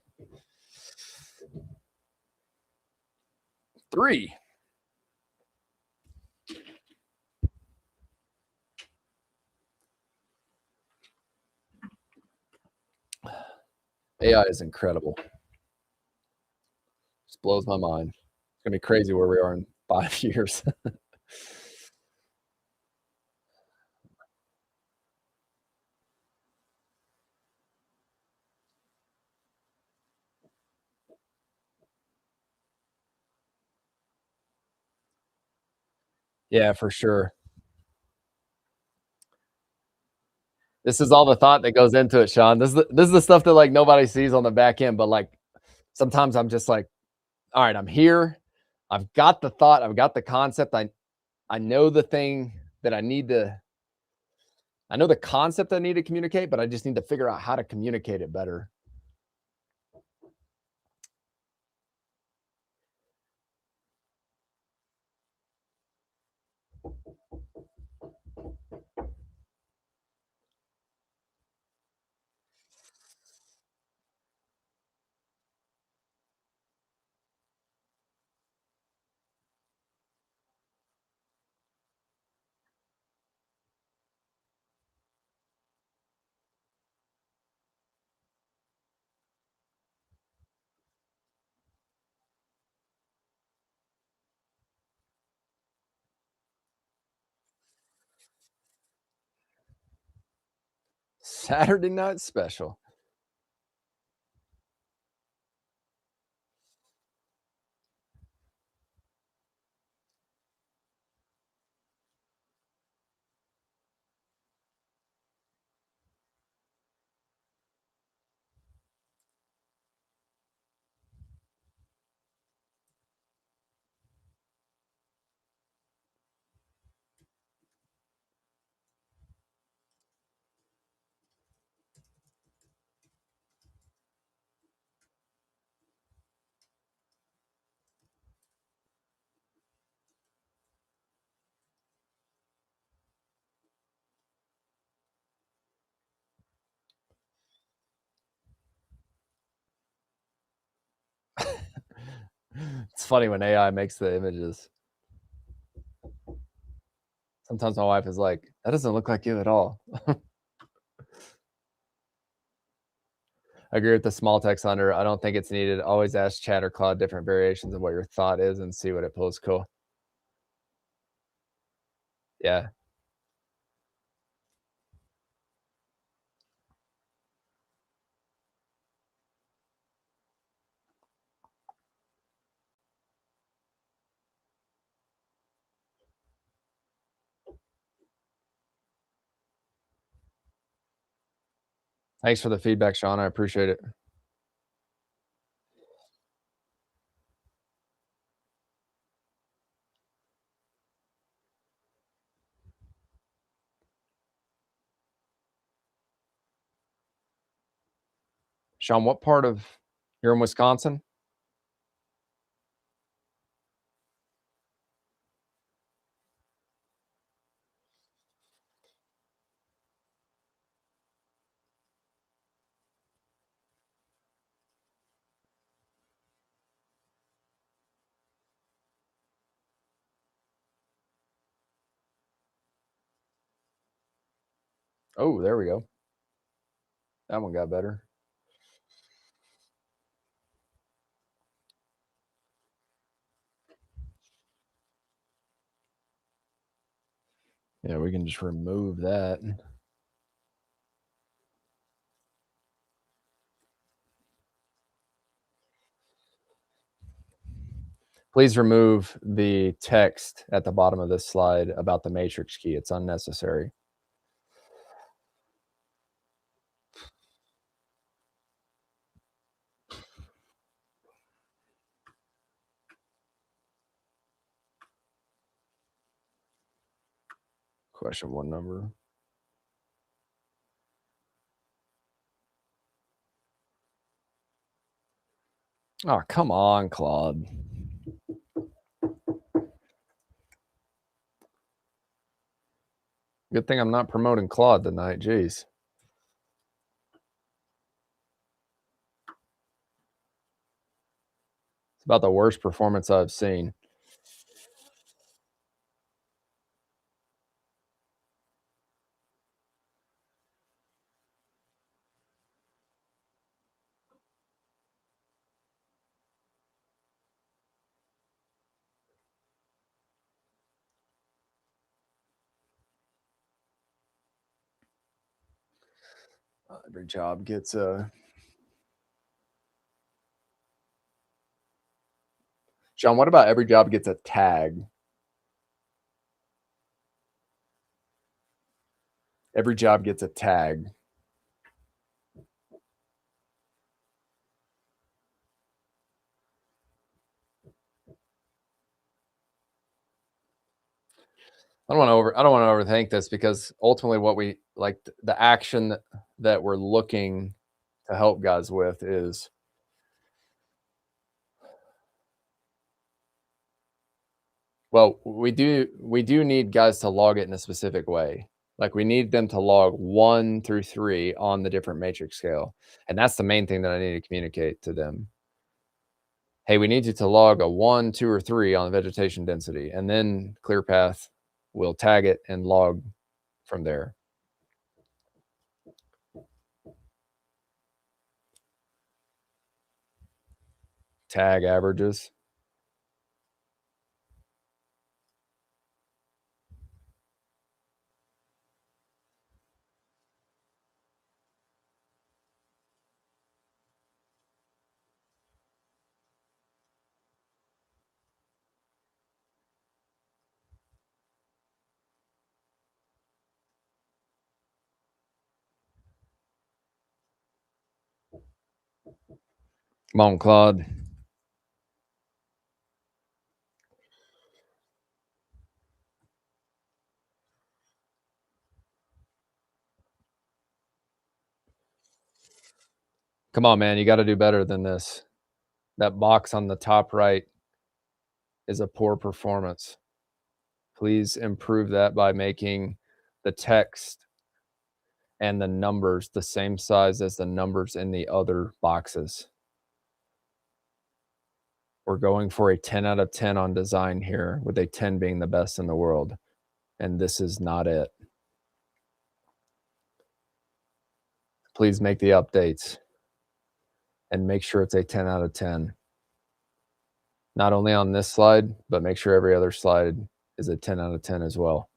3. AI is incredible. Just blows my mind. It's gonna be crazy where we are in 5 years. Yeah, for sure. This is all the thought that goes into it, Sean. This is the stuff that like nobody sees on the back end, but like sometimes I'm just like, all right, I'm here. I've got the thought, I've got the concept. I know the thing that I know the concept I need to communicate, but I just need to figure out how to communicate it better. Saturday night special. It's funny when AI makes the images. Sometimes my wife is like, "That doesn't look like you at all." I agree with the small text under. I don't think it's needed. Always ask chat or Claude different variations of what your thought is and see what it pulls. Cool. Yeah. Thanks for the feedback, Sean. I appreciate it. Sean, what part of you're in Wisconsin? Oh, there we go. That one got better. Yeah, we can just remove that. Please remove the text at the bottom of this slide about the matrix key. It's unnecessary. Question one number. Oh, come on, Claude. Good thing I'm not promoting Claude tonight. Jeez. It's about the worst performance I've seen. Every job gets a. John, what about every job gets a tag? Every job gets a tag. I don't want to overthink this because ultimately what we like the action that we're looking to help guys with is well, we do need guys to log it in a specific way. Like we need them to log 1 through 3 on the different matrix scale. And that's the main thing that I need to communicate to them. Hey, we need you to log a 1, 2, or 3 on vegetation density, and then ClearPath will tag it and log from there. Tag averages. Come on, Claude. Come on, man. You got to do better than this. That box on the top right is a poor performance. Please improve that by making the text and the numbers the same size as the numbers in the other boxes. We're going for a 10 out of 10 on design here, with a 10 being the best in the world, and this is not it. Please make the updates and make sure it's a 10 out of 10. Not only on this slide, but make sure every other slide is a 10 out of 10 as well.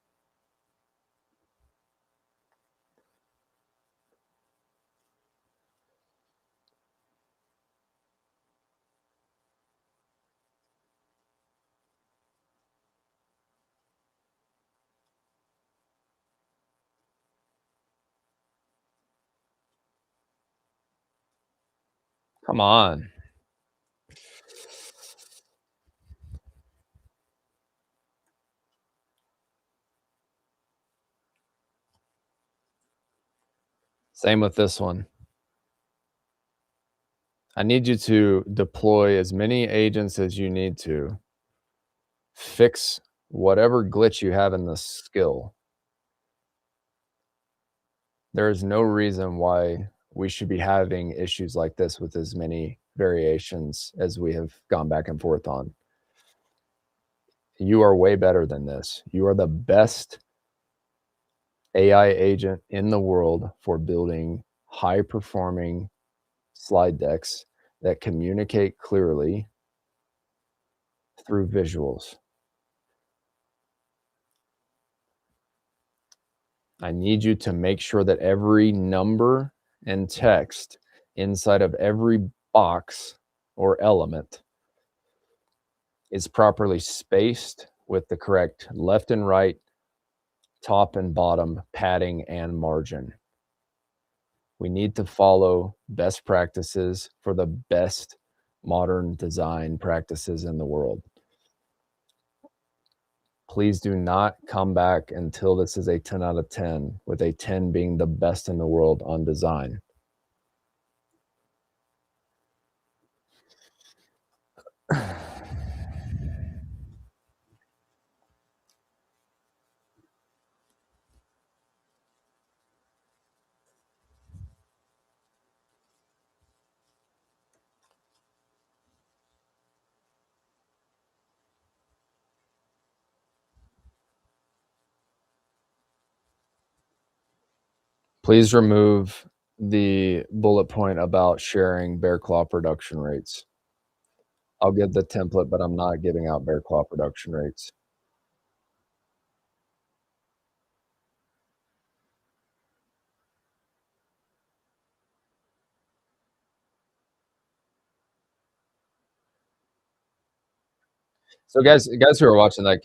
Come on. Same with this one. I need you to deploy as many agents as you need to fix whatever glitch you have in the skill. There is no reason why we should be having issues like this with as many variations as we have gone back and forth on. You are way better than this. You are the best AI agent in the world for building high performing slide decks that communicate clearly through visuals. I need you to make sure that every number and text inside of every box or element is properly spaced with the correct left and right, top and bottom padding and margin. We need to follow best practices for the best modern design practices in the world. Please do not come back until this is a 10 out of 10, with a 10 being the best in the world on design. Please remove the bullet point about sharing bear claw production rates. I'll give the template, but I'm not giving out bear claw production rates. So guys who are watching, like,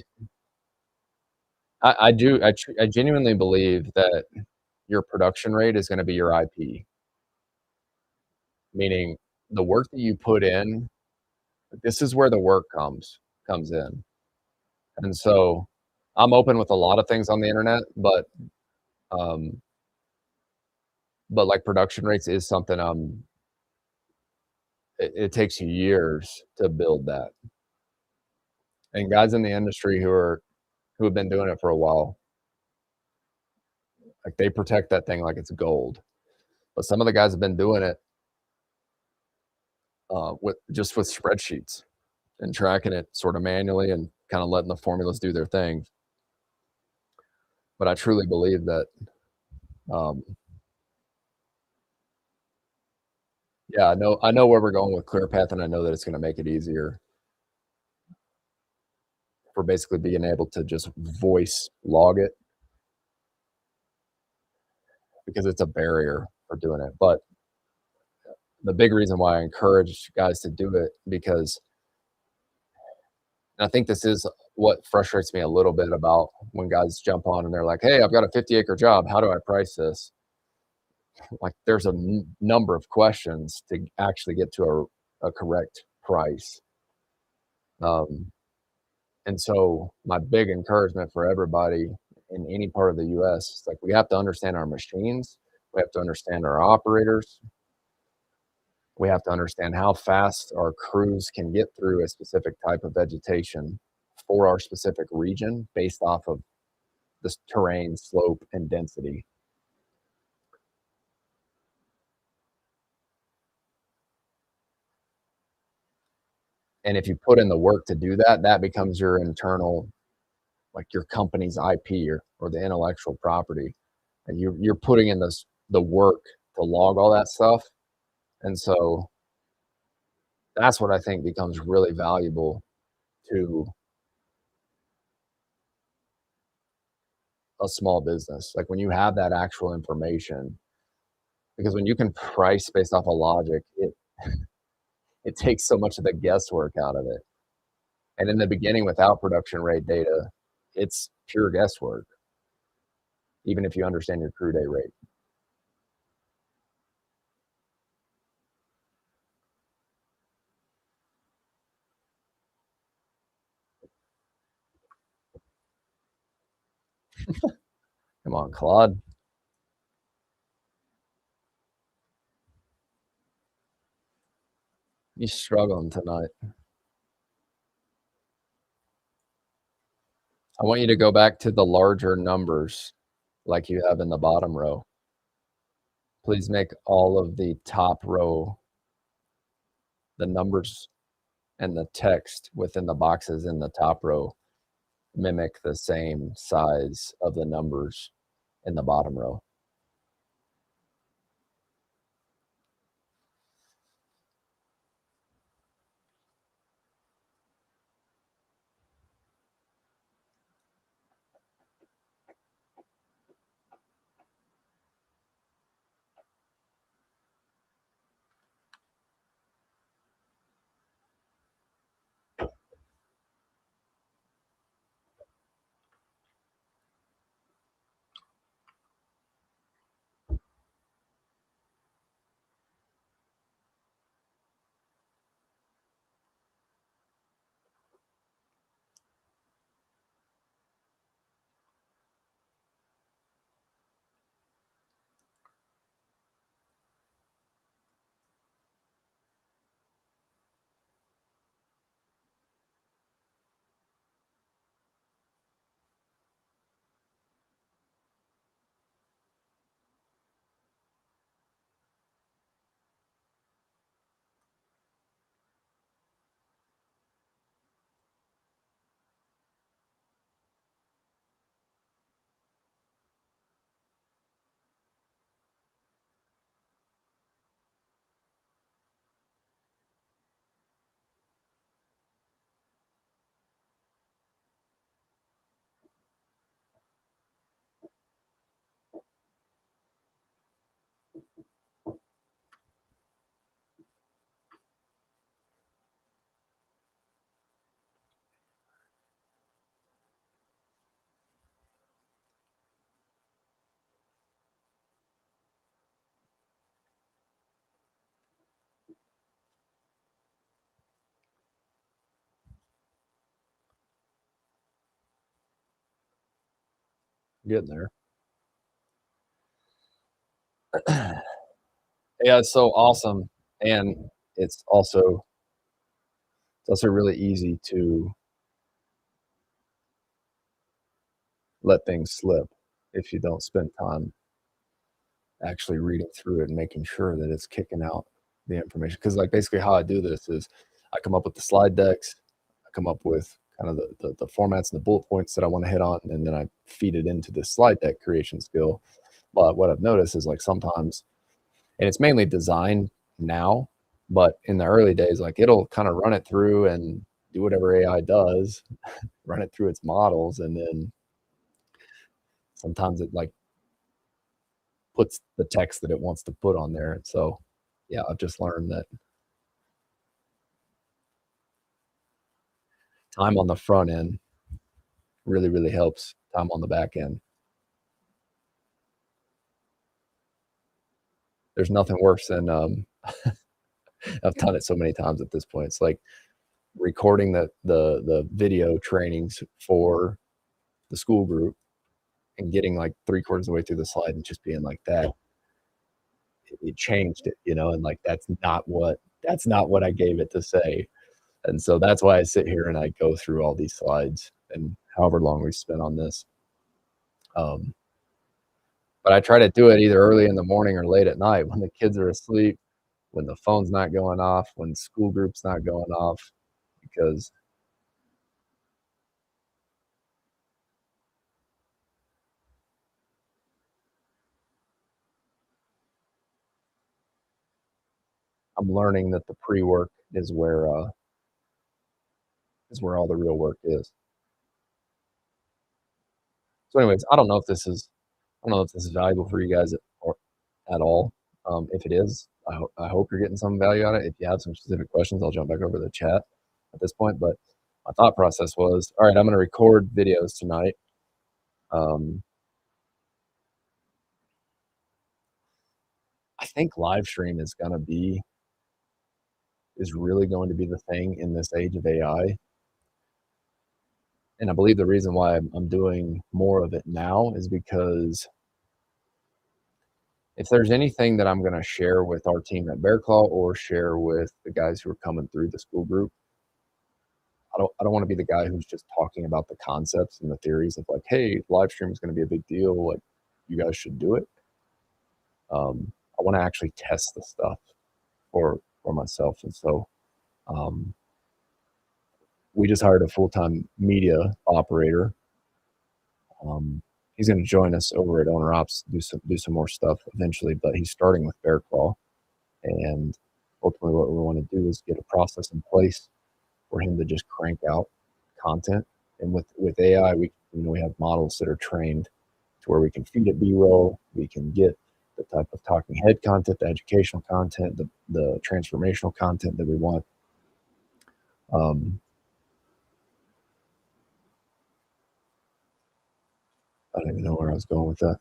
I genuinely believe that your production rate is gonna be your IP, meaning the work that you put in, this is where the work comes in. And so I'm open with a lot of things on the internet, um, but like production rates is something it takes years to build that. And guys in the industry who have been doing it for a while, like they protect that thing like it's gold. But some of the guys have been doing it with spreadsheets and tracking it sort of manually and kind of letting the formulas do their thing. But I truly believe that, um, yeah, I know where we're going with ClearPath, and I know that it's going to make it easier for basically being able to just voice log it, because it's a barrier for doing it. But the big reason why I encourage guys to do it, because I think this is what frustrates me a little bit about when guys jump on and they're like, "Hey, I've got a 50-acre job. How do I price this?" Like, there's a number of questions to actually get to a correct price. Um, and so my big encouragement for everybody in any part of the US is like we have to understand our machines, we have to understand our operators, we have to understand how fast our crews can get through a specific type of vegetation for our specific region based off of this terrain, slope, and density. And if you put in the work to do that, that becomes your internal, like your company's IP or the intellectual property. And you're putting in the work to log all that stuff. And so that's what I think becomes really valuable to a small business. Like when you have that actual information, because when you can price based off of logic, it takes so much of the guesswork out of it. And in the beginning, without production rate data, it's pure guesswork, even if you understand your crew day rate. Come on, Claude. You struggling tonight. I want you to go back to the larger numbers like you have in the bottom row. Please make all of the top row, the numbers and the text within the boxes in the top row mimic the same size of the numbers in the bottom row. Getting there. Yeah, it's so awesome. And it's also it's also really easy to let things slip if you don't spend time actually reading through it and making sure that it's kicking out the information. Because like basically how I do this is I come up with the slide decks, I come up with kind of the formats and the bullet points that I want to hit on, and then I feed it into the slide deck creation skill. But what I've noticed is like sometimes, and it's mainly design now, but in the early days, like it'll kind of run it through and do whatever AI does, run it through its models, and then sometimes it like puts the text that it wants to put on there. And so, yeah, I've just learned that time on the front end really, really helps time on the back end. There's nothing worse than I've done it so many times at this point. It's like recording the video trainings for the school group and getting like 3/4 of the way through the slide and just being like that. It changed it, and like that's not what I gave it to say. And so that's why I sit here and I go through all these slides and however long we spent on this. Um, but I try to do it either early in the morning or late at night when the kids are asleep, when the phone's not going off, when school group's not going off, because I'm learning that the pre-work is where all the real work is. So anyways, I don't know if this is valuable for you guys or at all. If it is, I hope you're getting some value out of it. If you have some specific questions, I'll jump back over to the chat at this point. But my thought process was, all right, I'm going to record videos tonight. Um, I think live stream is really going to be the thing in this age of AI. And I believe the reason why I'm doing more of it now is because if there's anything that I'm going to share with our team at Bear Claw or share with the guys who are coming through the school group, I don't want to be the guy who's just talking about the concepts and the theories of like, hey, live stream is going to be a big deal. Like, you guys should do it. I want to actually test the stuff for myself, and so um, we just hired a full-time media operator. He's going to join us over at Owner Ops, do some more stuff eventually, but he's starting with Bear Claw, and ultimately what we want to do is get a process in place for him to just crank out content. And with AI, we have models that are trained to where we can feed it B-roll, we can get the type of talking head content, the educational content, the transformational content that we want. I don't even know where I was going with that.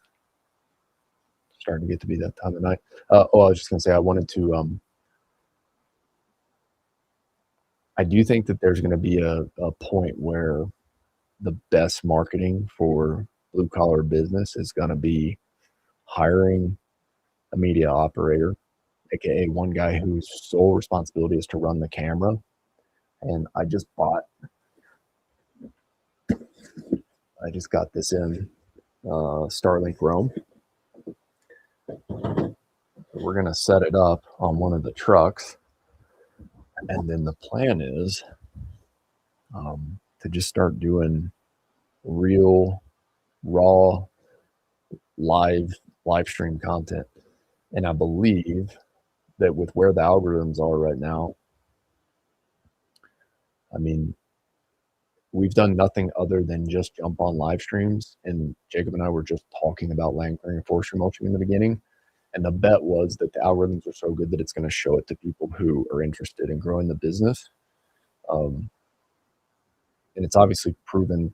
Starting to get to be that time of night. I was just gonna say I do think that there's gonna be a point where the best marketing for blue collar business is gonna be hiring a media operator, aka one guy whose sole responsibility is to run the camera. And I just got this in Starlink Roam. We're gonna set it up on one of the trucks, and then the plan is to just start doing real, raw, live stream content. And I believe that with where the algorithms are right now, I mean, we've done nothing other than just jump on live streams. And Jacob and I were just talking about land clearing and forestry mulching in the beginning. And the bet was that the algorithms are so good that it's going to show it to people who are interested in growing the business. And it's obviously proven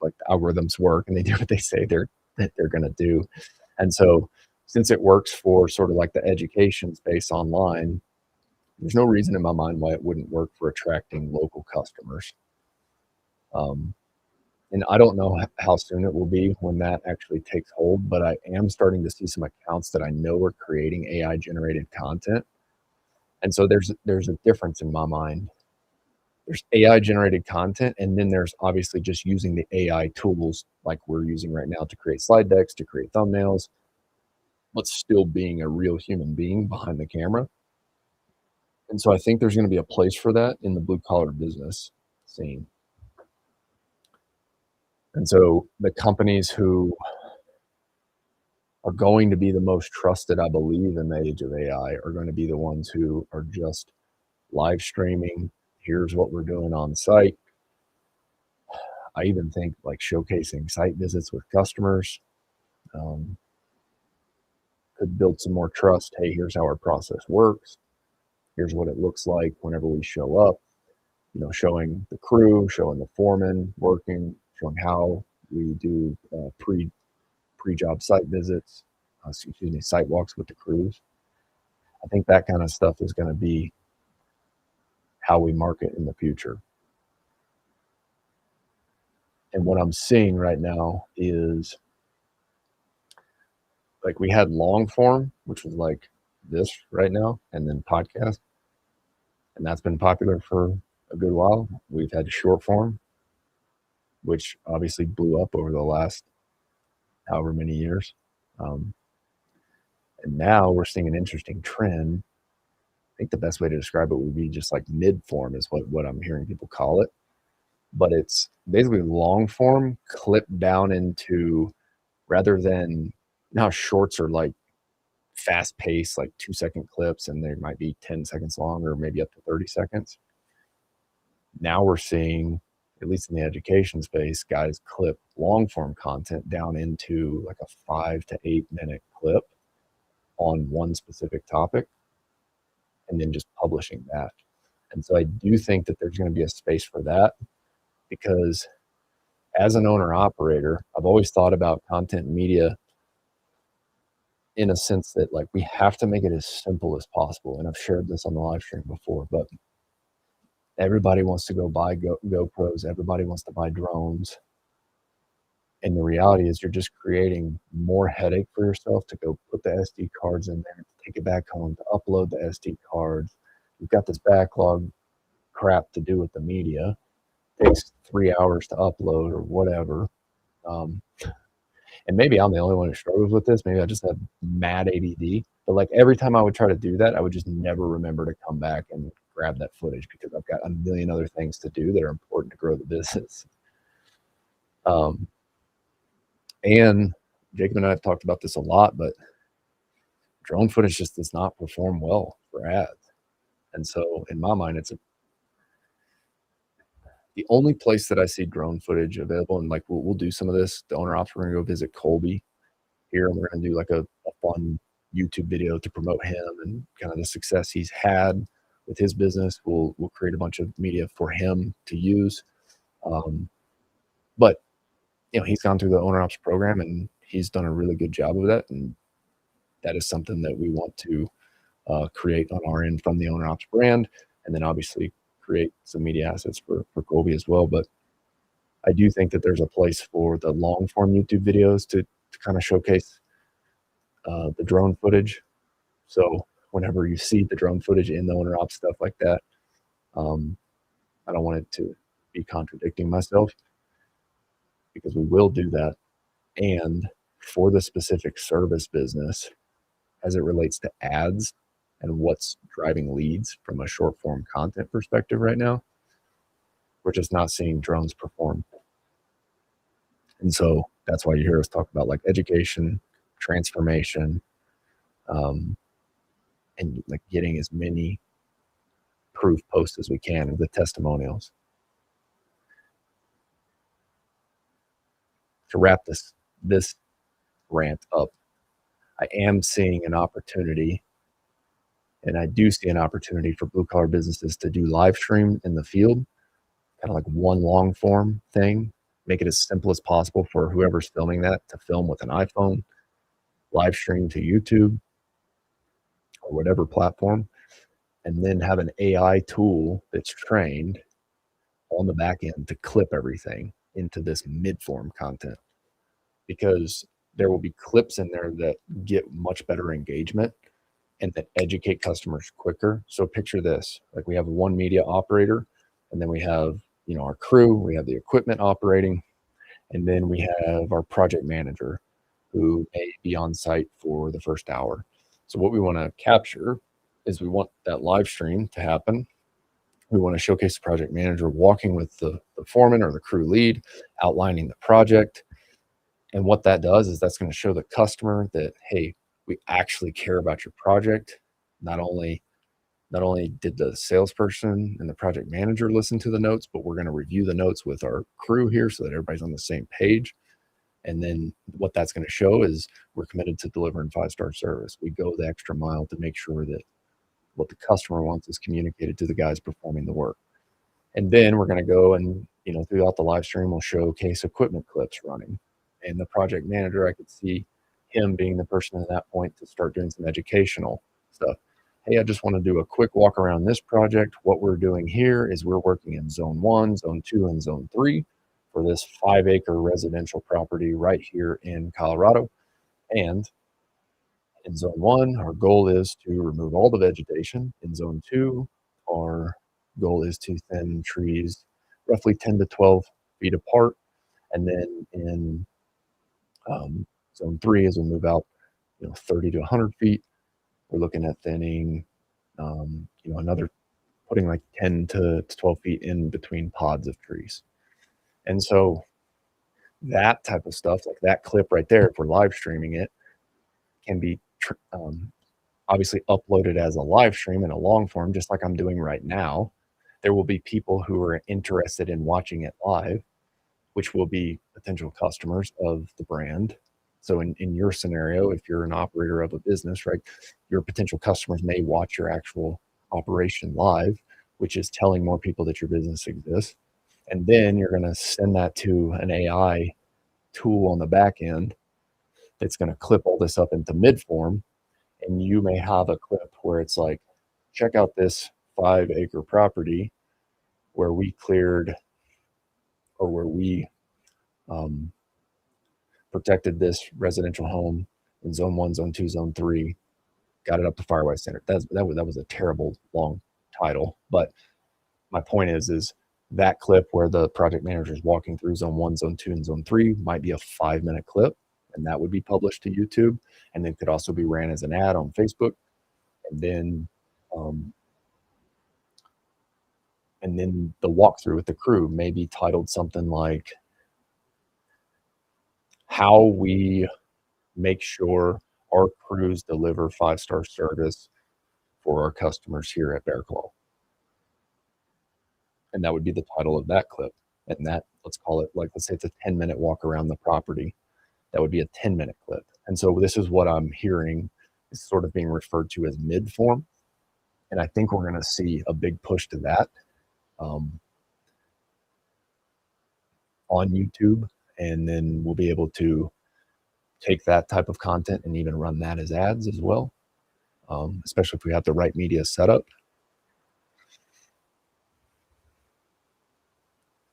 like the algorithms work and they do what they say that they're going to do. And so since it works for sort of like the education space online, there's no reason in my mind why it wouldn't work for attracting local customers. And I don't know how soon it will be when that actually takes hold, but I am starting to see some accounts that I know are creating AI generated content. And so there's a difference in my mind. There's AI generated content, and then there's obviously just using the AI tools like we're using right now to create slide decks, to create thumbnails, but still being a real human being behind the camera. And so I think there's going to be a place for that in the blue collar business scene. And so the companies who are going to be the most trusted, I believe, in the age of AI are going to be the ones who are just live streaming. Here's what we're doing on site. I even think like showcasing site visits with customers could build some more trust. Hey, here's how our process works. Here's what it looks like whenever we show up, showing the crew, showing the foreman working, showing how we do pre-job site visits, site walks with the crews. I think that kind of stuff is going to be how we market in the future. And what I'm seeing right now is like we had long form, which was like this right now, and then podcast, and that's been popular for a good while. We've had short form, which obviously blew up over the last however many years. Um, and now we're seeing an interesting trend. I think the best way to describe it would be just like mid form is what I'm hearing people call it. But it's basically long form clipped down into rather than now shorts are like fast paced, like 2-second clips, and they might be 10 seconds long or maybe up to 30 seconds. Now we're seeing, at least in the education space, guys clip long form content down into like a 5 to 8 minute clip on one specific topic and then just publishing that. And so I do think that there's going to be a space for that because as an owner operator, I've always thought about content media in a sense that like we have to make it as simple as possible. And I've shared this on the live stream before, but everybody wants to go buy GoPros. Everybody wants to buy drones. And the reality is you're just creating more headache for yourself to go put the SD cards in there, to take it back home, to upload the SD cards. You've got this backlog crap to do with the media. It takes 3 hours to upload or whatever. And maybe I'm the only one who struggles with this. Maybe I just have mad ADD. But like every time I would try to do that, I would just never remember to come back and grab that footage because I've got a million other things to do that are important to grow the business. And Jacob and I have talked about this a lot, but drone footage just does not perform well for ads. And so in my mind, the only place that I see drone footage available, and like we'll do some of this. The owner ops, we're gonna go visit Colby here, and we're gonna do like a fun YouTube video to promote him and kind of the success he's had with his business. We'll create a bunch of media for him to use. But you know, he's gone through the owner ops program and he's done a really good job of that. And that is something that we want to create on our end from the owner ops brand. And then obviously create some media assets for Colby as well. But I do think that there's a place for the long form YouTube videos to kind of showcase the drone footage. So whenever you see the drone footage in the owner ops stuff like that, I don't want it to be contradicting myself because we will do that. And for the specific service business, as it relates to ads and what's driving leads from a short form content perspective right now, we're just not seeing drones perform. And so that's why you hear us talk about like education, transformation, and like getting as many proof posts as we can of the testimonials. To wrap this rant up, I am seeing an opportunity, and I do see an opportunity for blue collar businesses to do live stream in the field, kind of like one long form thing, make it as simple as possible for whoever's filming that to film with an iPhone, live stream to YouTube or whatever platform, and then have an AI tool that's trained on the back end to clip everything into this mid form content, because there will be clips in there that get much better engagement and that educate customers quicker. So picture this, like we have one media operator, and then we have, you know, our crew, we have the equipment operating, and then we have our project manager who may be on site for the first hour. So what we want to capture is we want that live stream to happen. We want to showcase the project manager walking with the foreman or the crew lead, outlining the project. And what that does is that's going to show the customer that, hey, we actually care about your project. Not only did the salesperson and the project manager listen to the notes, but we're going to review the notes with our crew here so that everybody's on the same page. And then what that's going to show is we're committed to delivering 5-star service. We go the extra mile to make sure that what the customer wants is communicated to the guys performing the work. And then we're going to go and, you know, throughout the live stream, we'll showcase equipment clips running. And the project manager, I could see him being the person at that point to start doing some educational stuff. hey, I just want to do a quick walk around this project. What we're doing here is we're working in zone 1, zone 2, and zone 3 for this 5-acre residential property right here in Colorado. And in zone 1, our goal is to remove all the vegetation. In zone 2, our goal is to thin trees roughly 10 to 12 feet apart. And then in zone 3, as we move out 30 to 100 feet, we're looking at thinning another, putting like 10 to 12 feet in between pods of trees. And so that type of stuff, like that clip right there, if we're live streaming it, can be obviously uploaded as a live stream in a long form, just like I'm doing right now. There will be people who are interested in watching it live, which will be potential customers of the brand. So in your scenario, if you're an operator of a business, right, your potential customers may watch your actual operation live, which is telling more people that your business exists. And then you're going to send that to an AI tool on the back end that's going to clip all this up into mid form. And you may have a clip where it's like, check out this 5-acre property where we cleared, or where we protected this residential home in zone 1, zone 2, zone 3, got it up to Firewise Standard. That was a terrible long title, but my point is that clip where the project manager is walking through zone 1, zone 2, and zone 3 might be a 5-minute clip, and that would be published to YouTube, and then could also be ran as an ad on Facebook, and then the walkthrough with the crew may be titled something like how we make sure our crews deliver 5-star service for our customers here at Bear Claw. And that would be the title of that clip. And that, let's call it, like, let's say it's a 10-minute walk around the property. That would be a 10-minute clip. And so this is what I'm hearing is sort of being referred to as mid form. And I think we're going to see a big push to that on YouTube. And then we'll be able to take that type of content and even run that as ads as well, especially if we have the right media setup.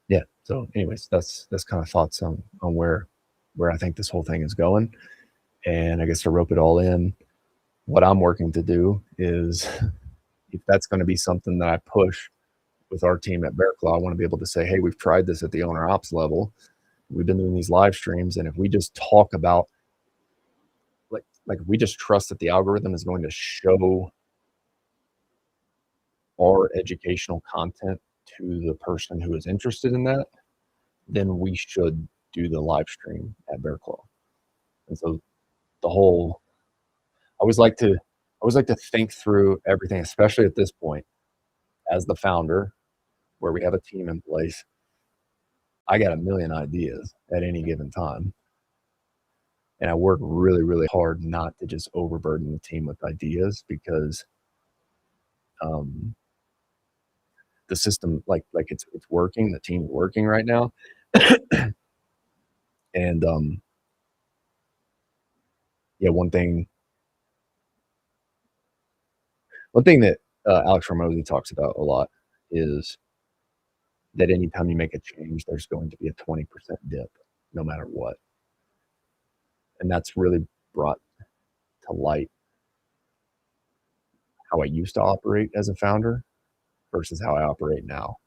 Yeah. So anyways, that's kind of thoughts on where I think this whole thing is going. And I guess to rope it all in, what I'm working to do is, if that's going to be something that I push with our team at Bear Claw, I want to be able to say, hey, we've tried this at the owner ops level. We've been doing these live streams. And if we just talk about, like if we just trust that the algorithm is going to show our educational content to the person who is interested in that, then we should do the live stream at Bear Claw. And so I always like to think through everything, especially at this point as the founder, where we have a team in place. I got a million ideas at any given time. And I work really, really hard not to just overburden the team with ideas, because the system, like it's working, the team's working right now. And yeah, one thing that Alex Hormozi talks about a lot is that anytime you make a change, there's going to be a 20% dip, no matter what. And that's really brought to light how I used to operate as a founder versus how I operate now.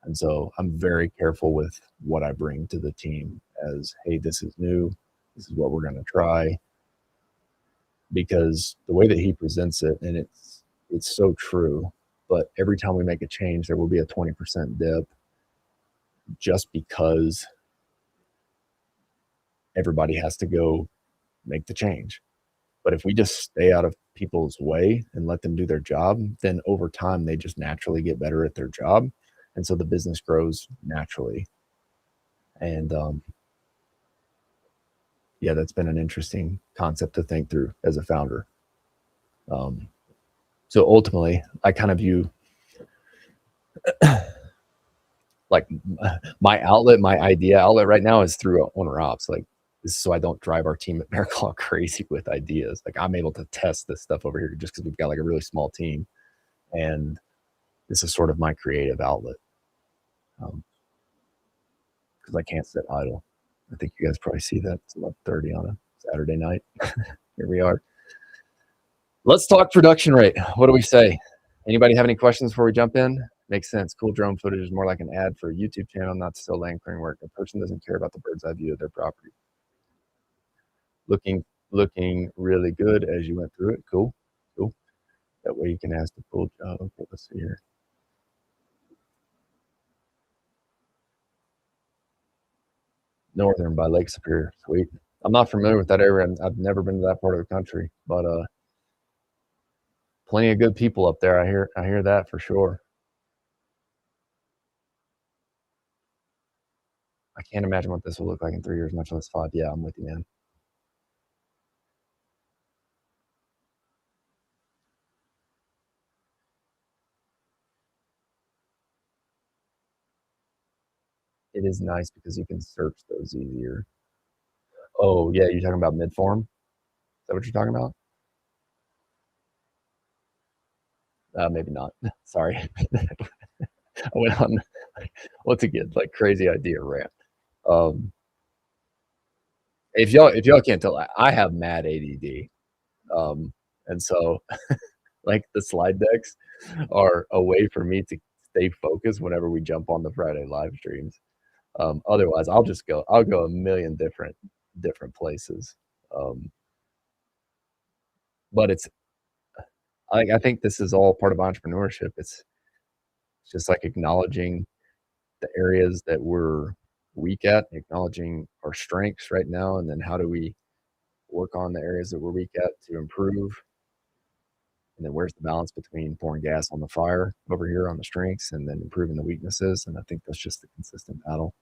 And so I'm very careful with what I bring to the team as, hey, this is new. This is what we're going to try. Because the way that he presents it, and it's so true, but every time we make a change, there will be a 20% dip, just because everybody has to go make the change. But if we just stay out of people's way and let them do their job, then over time, they just naturally get better at their job. And so the business grows naturally. And yeah, that's been an interesting concept to think through as a founder. So ultimately, I kind of view like my idea outlet right now is through owner ops. Like This is so I don't drive our team at Bear Claw crazy with ideas. Like, I'm able to test this stuff over here just because we've got like a really small team, and this is sort of my creative outlet. Because I can't sit idle. I think you guys probably see that. It's 11:30 on a Saturday night. Here we are. Let's talk production rate. What do we say? Anybody have any questions before we jump in? Makes sense. Cool drone footage is more like an ad for a YouTube channel, not still land clearing work. A person doesn't care about the bird's eye view of their property. Looking really good as you went through it. Cool. That way you can ask the full job. Okay, let's see here. Northern by Lake Superior. Sweet. I'm not familiar with that area. I've never been to that part of the country, but plenty of good people up there. I hear that for sure. I can't imagine what this will look like in 3 years, much less 5. Yeah, I'm with you, man. It is nice because you can search those easier. Oh, yeah, you're talking about mid-form? Is that what you're talking about? Maybe not. Sorry. I went on once again, like crazy idea rant. If y'all can't tell, I have mad ADD. And so like the slide decks are a way for me to stay focused whenever we jump on the Friday live streams. Otherwise, I'll go a million different places. But I think this is all part of entrepreneurship. It's just like acknowledging the areas that we're weak at, acknowledging our strengths right now, and then how do we work on the areas that we're weak at to improve. And then where's the balance between pouring gas on the fire over here on the strengths and then improving the weaknesses? And I think that's just the consistent battle.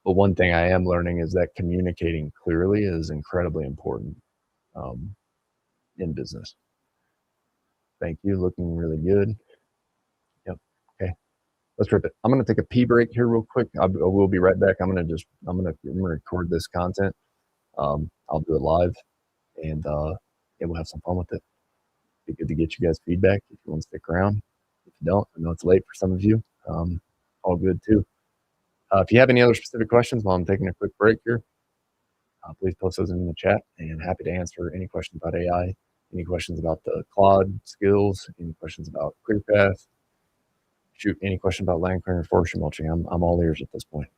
But one thing I am learning is that communicating clearly is incredibly important in business. Thank you. Looking really good. Yep. Okay. Let's rip it. I'm going to take a pee break here real quick. I will be right back. I'm going to record this content. I'll do it live, and yeah, we'll have some fun with it. Be good to get you guys feedback if you want to stick around. If you don't, I know it's late for some of you. All good too. If you have any other specific questions while I'm taking a quick break here, please post those in the chat, and happy to answer any questions about AI, any questions about the Claude skills, any questions about ClearPath. Shoot, any question about land clearing or forestry mulching. I'm all ears at this point.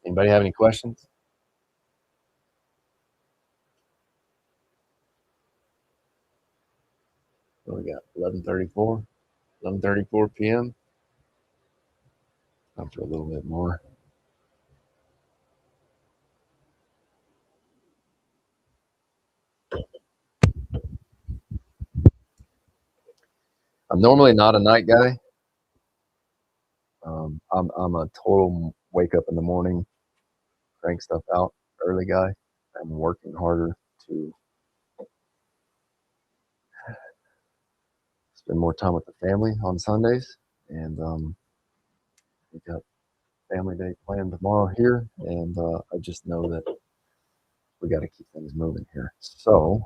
Anybody have any questions? What we got? 11:34 p.m. Time for a little bit more. I'm normally not a night guy. I'm a total wake up in the morning, crank stuff out early guy. I'm working harder to spend more time with the family on Sundays, and wake up family day planned tomorrow here, and I just know that we got to keep things moving here. So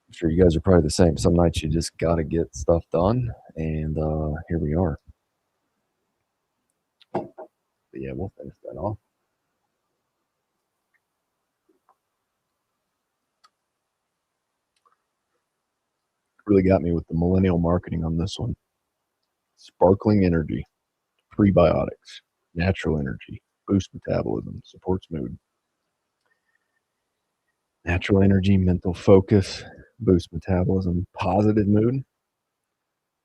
I'm sure you guys are probably the same. Some nights you just got to get stuff done, and here we are. But yeah, we'll finish that off. Really got me with the millennial marketing on this one. Sparkling energy, prebiotics, natural energy, boosts metabolism, supports mood. Natural energy, mental focus, boosts metabolism, positive mood,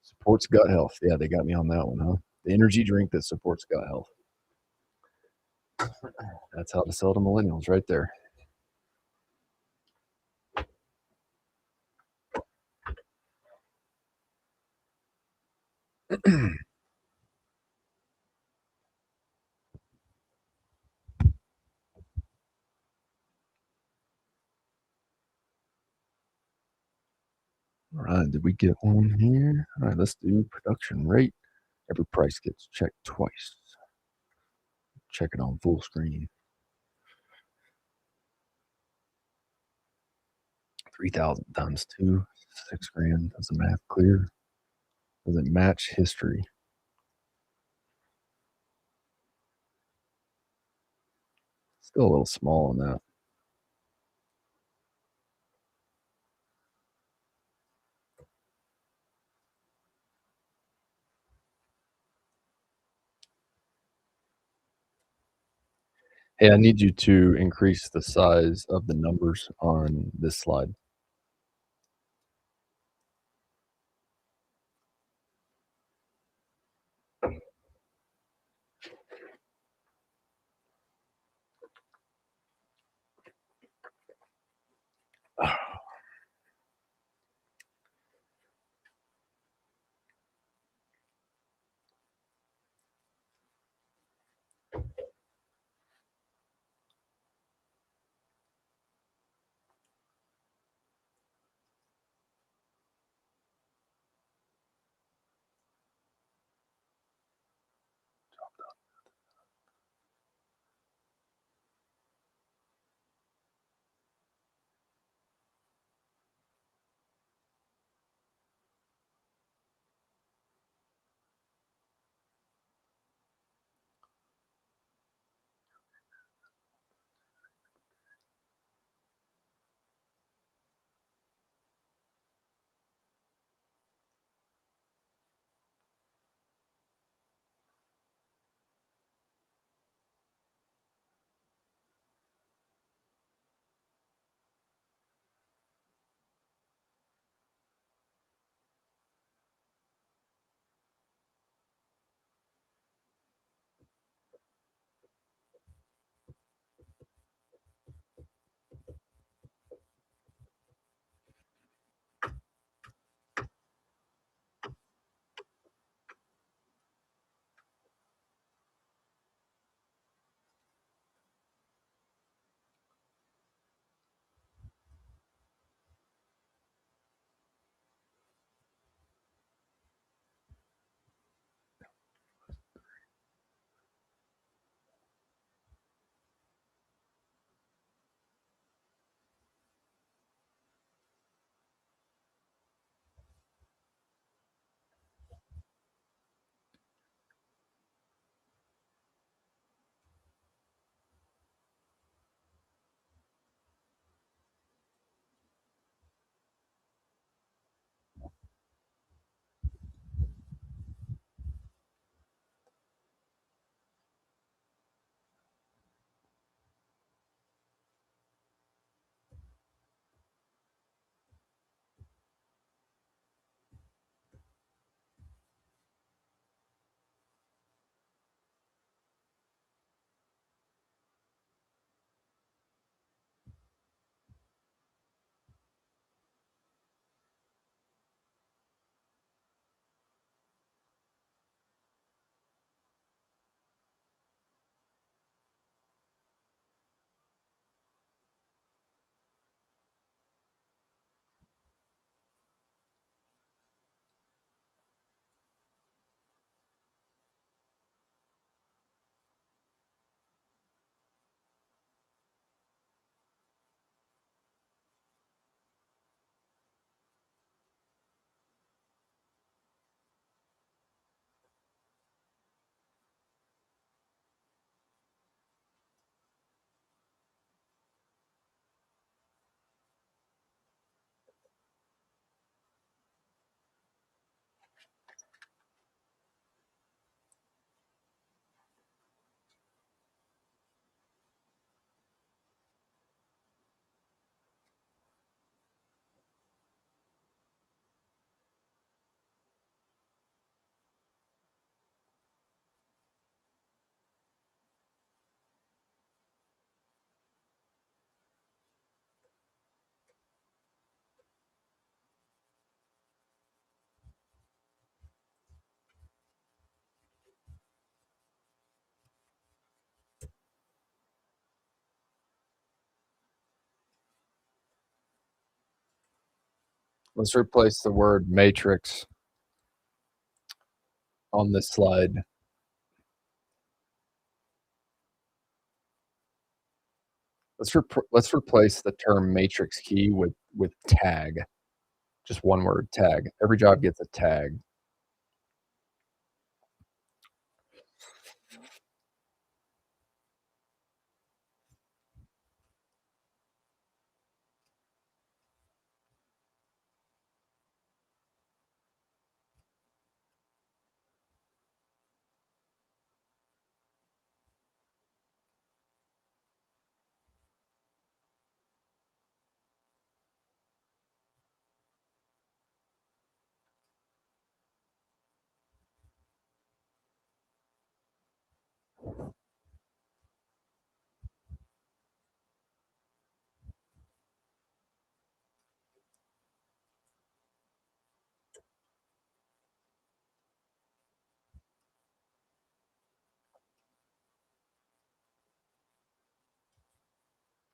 supports gut health. Yeah, they got me on that one, huh? The energy drink that supports gut health. That's how to sell to millennials right there. All right, did we get one here? All right, let's do production rate. Every price gets checked twice. Check it on full screen. 3,000 times 2, 6 grand. Does the math clear? Does it match history? Still a little small on that. Hey, I need you to increase the size of the numbers on this slide. Let's replace the word matrix on this slide. Let's replace the term matrix key with tag. Just one word, tag. Every job gets a tag.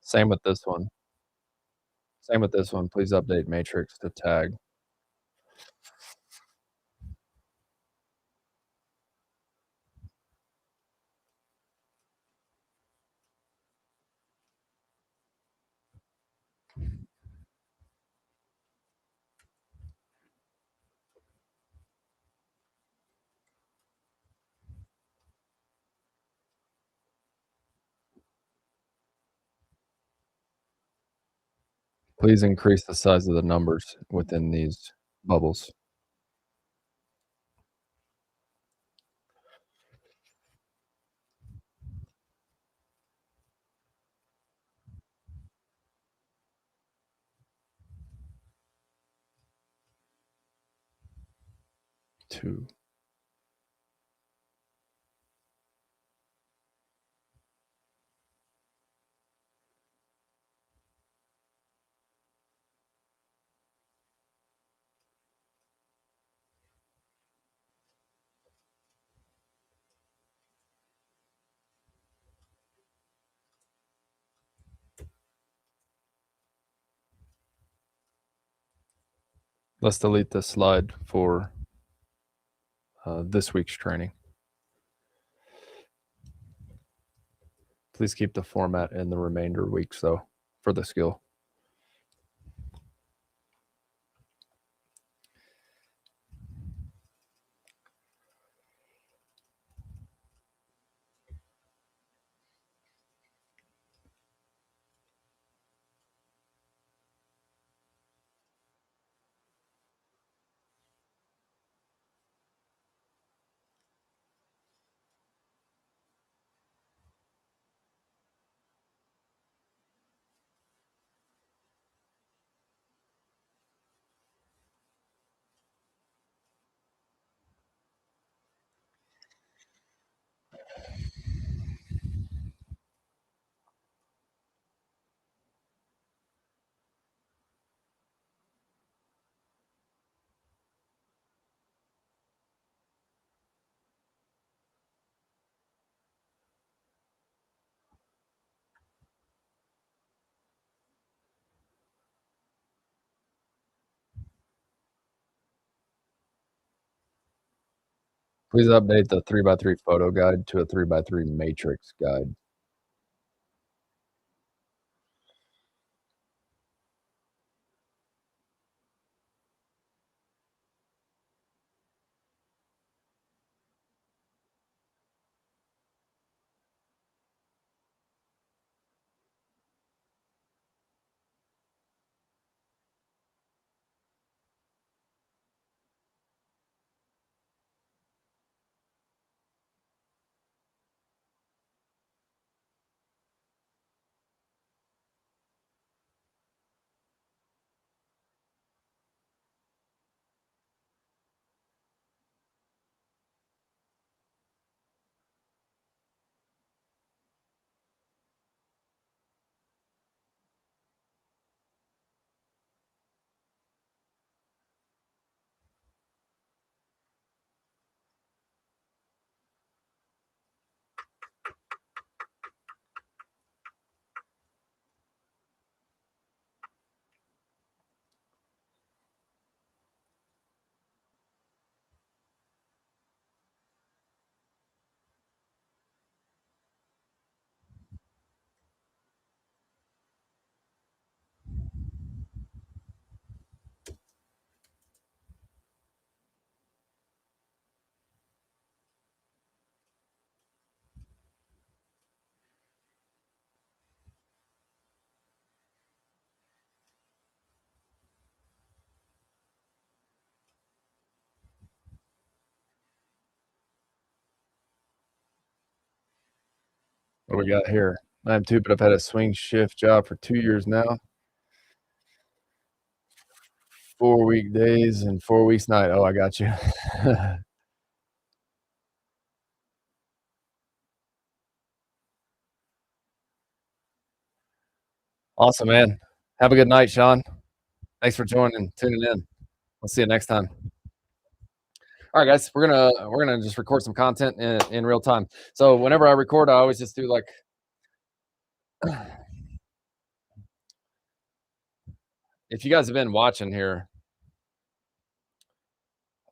Same with this one. Same with this one. Please update matrix to tag. Please increase the size of the numbers within these bubbles. Two. Let's delete this slide for this week's training. Please keep the format in the remainder weeks, though, for the skill. Please update the 3x3 photo guide to a 3x3 matrix guide. What do we got here? I am too, but I've had a swing shift job for 2 years now. 4 weekdays and 4 weeks night. Oh, I got you. Awesome, man. Have a good night, Sean. Thanks for joining, tuning in. We'll see you next time. All right, guys, we're gonna just record some content in real time. So whenever I record, I always just do like if you guys have been watching here,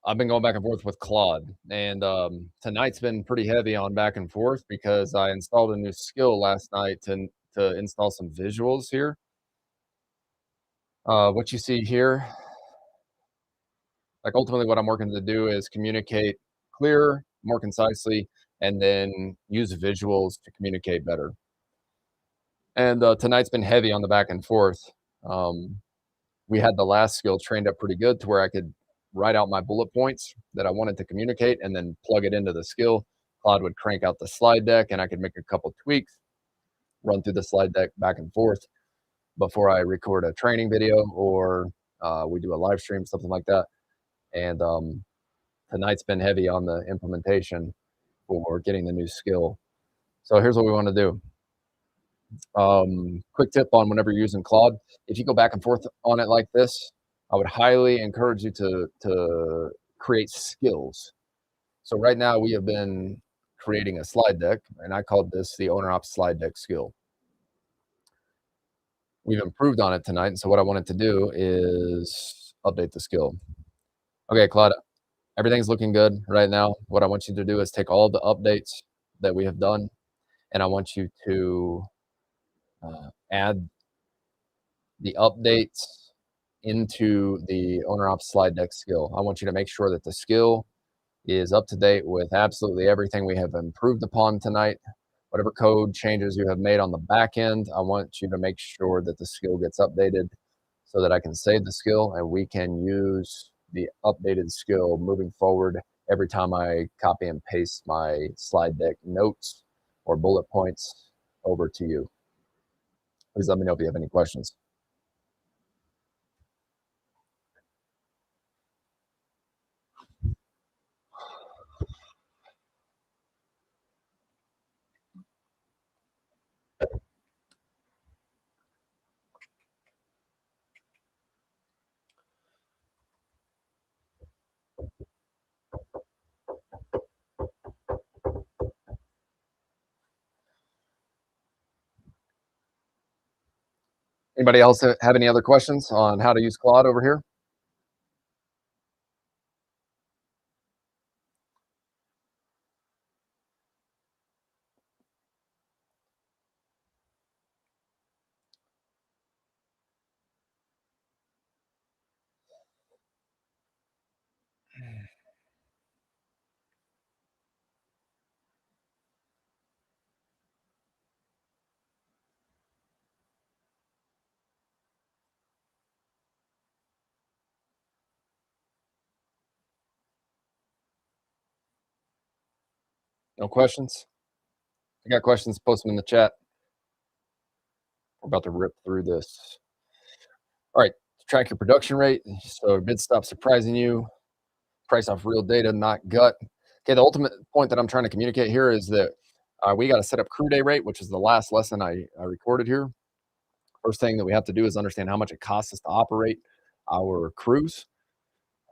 I've been going back and forth with Claude, and tonight's been pretty heavy on back and forth because I installed a new skill last night to install some visuals here. What you see here, like ultimately, what I'm working to do is communicate clearer, more concisely, and then use visuals to communicate better. And tonight's been heavy on the back and forth. Um, we had the last skill trained up pretty good to where I could write out my bullet points that I wanted to communicate and then plug it into the skill. Claude would crank out the slide deck and I could make a couple tweaks, run through the slide deck back and forth before I record a training video or we do a live stream, something like that. And tonight's been heavy on the implementation for getting the new skill. So here's what we want to do. Quick tip on whenever you're using Claude, if you go back and forth on it like this, I would highly encourage you to create skills. So right now we have been creating a slide deck, and I called this the OwnerOps slide deck skill. We've improved on it tonight, and so what I wanted to do is update the skill. Okay, Claude, everything's looking good right now. What I want you to do is take all the updates that we have done, and I want you to add the updates into the OwnerOps slide deck skill. I want you to make sure that the skill is up to date with absolutely everything we have improved upon tonight. Whatever code changes you have made on the back end, I want you to make sure that the skill gets updated so that I can save the skill and we can use the updated skill moving forward every time I copy and paste my slide deck notes or bullet points over to you. Please let me know if you have any questions. Anybody else have any other questions on how to use Claude over here? No questions? If you got questions, post them in the chat. We're about to rip through this. All right, track your production rate. So bid stop surprising you. Price off real data, not gut. Okay, the ultimate point that I'm trying to communicate here is that we got to set up crew day rate, which is the last lesson I recorded here. First thing that we have to do is understand how much it costs us to operate our crews,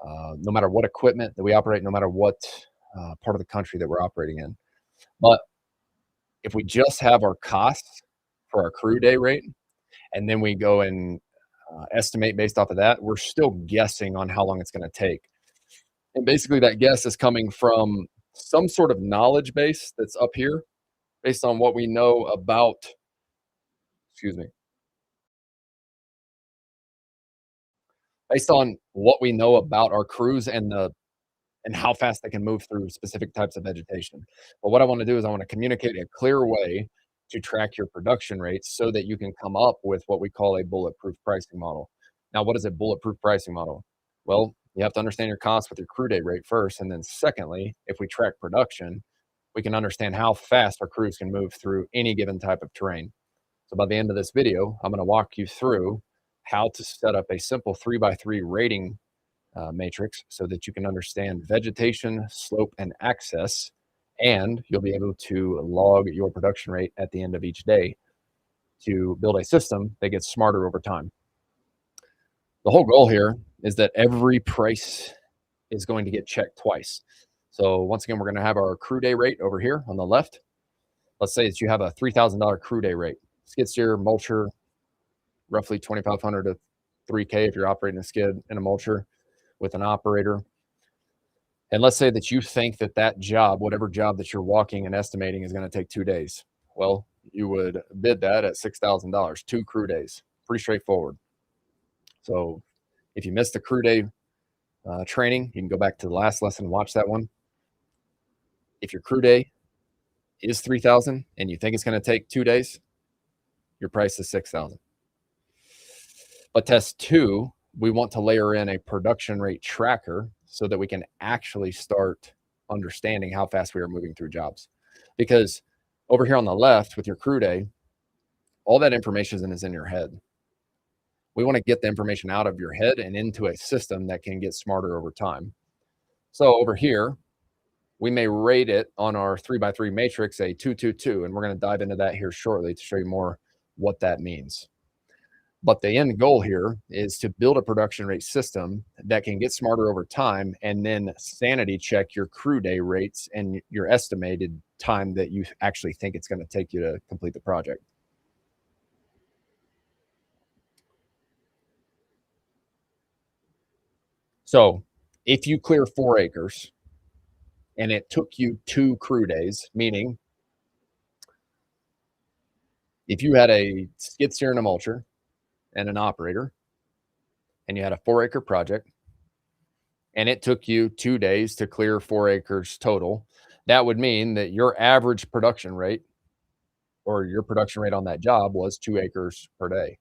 no matter what equipment that we operate, no matter what part of the country that we're operating in. But if we just have our costs for our crew day rate, and then we go and estimate based off of that, we're still guessing on how long it's going to take. And basically, that guess is coming from some sort of knowledge base that's up here based on what we know about, excuse me, based on what we know about our crews and how fast they can move through specific types of vegetation. But what I want to do is I want to communicate a clear way to track your production rates so that you can come up with what we call a bulletproof pricing model. Now, what is a bulletproof pricing model? Well, you have to understand your costs with your crew day rate first. And then secondly, if we track production, we can understand how fast our crews can move through any given type of terrain. So by the end of this video, I'm going to walk you through how to set up a simple 3x3 rating matrix so that you can understand vegetation, slope, and access, and you'll be able to log your production rate at the end of each day to build a system that gets smarter over time. The whole goal here is that every price is going to get checked twice. So once again, we're going to have our crew day rate over here on the left. Let's say that you have a $3,000 crew day rate. Skid steer, mulcher, roughly 2,500 to 3K if you're operating a skid and a mulcher with an operator. And let's say that you think that that job, whatever job that you're walking and estimating, is going to take 2 days. Well, you would bid that at $6,000, 2 crew days. Pretty straightforward. So if you missed the crew day training, you can go back to the last lesson and watch that one. If your crew day is 3,000 and you think it's going to take 2 days, your price is 6,000. But test 2, we want to layer in a production rate tracker so that we can actually start understanding how fast we are moving through jobs. Because over here on the left with your crew day, all that information is in your head. We want to get the information out of your head and into a system that can get smarter over time. So over here, we may rate it on our 3x3 matrix a 222, and we're going to dive into that here shortly to show you more what that means. But the end goal here is to build a production rate system that can get smarter over time and then sanity check your crew day rates and your estimated time that you actually think it's going to take you to complete the project. So if you clear 4 acres and it took you 2 crew days, meaning if you had a skid steer and a mulcher and an operator, and you had a 4-acre project, and it took you 2 days to clear 4 acres total, that would mean that your average production rate or your production rate on that job was 2 acres per day.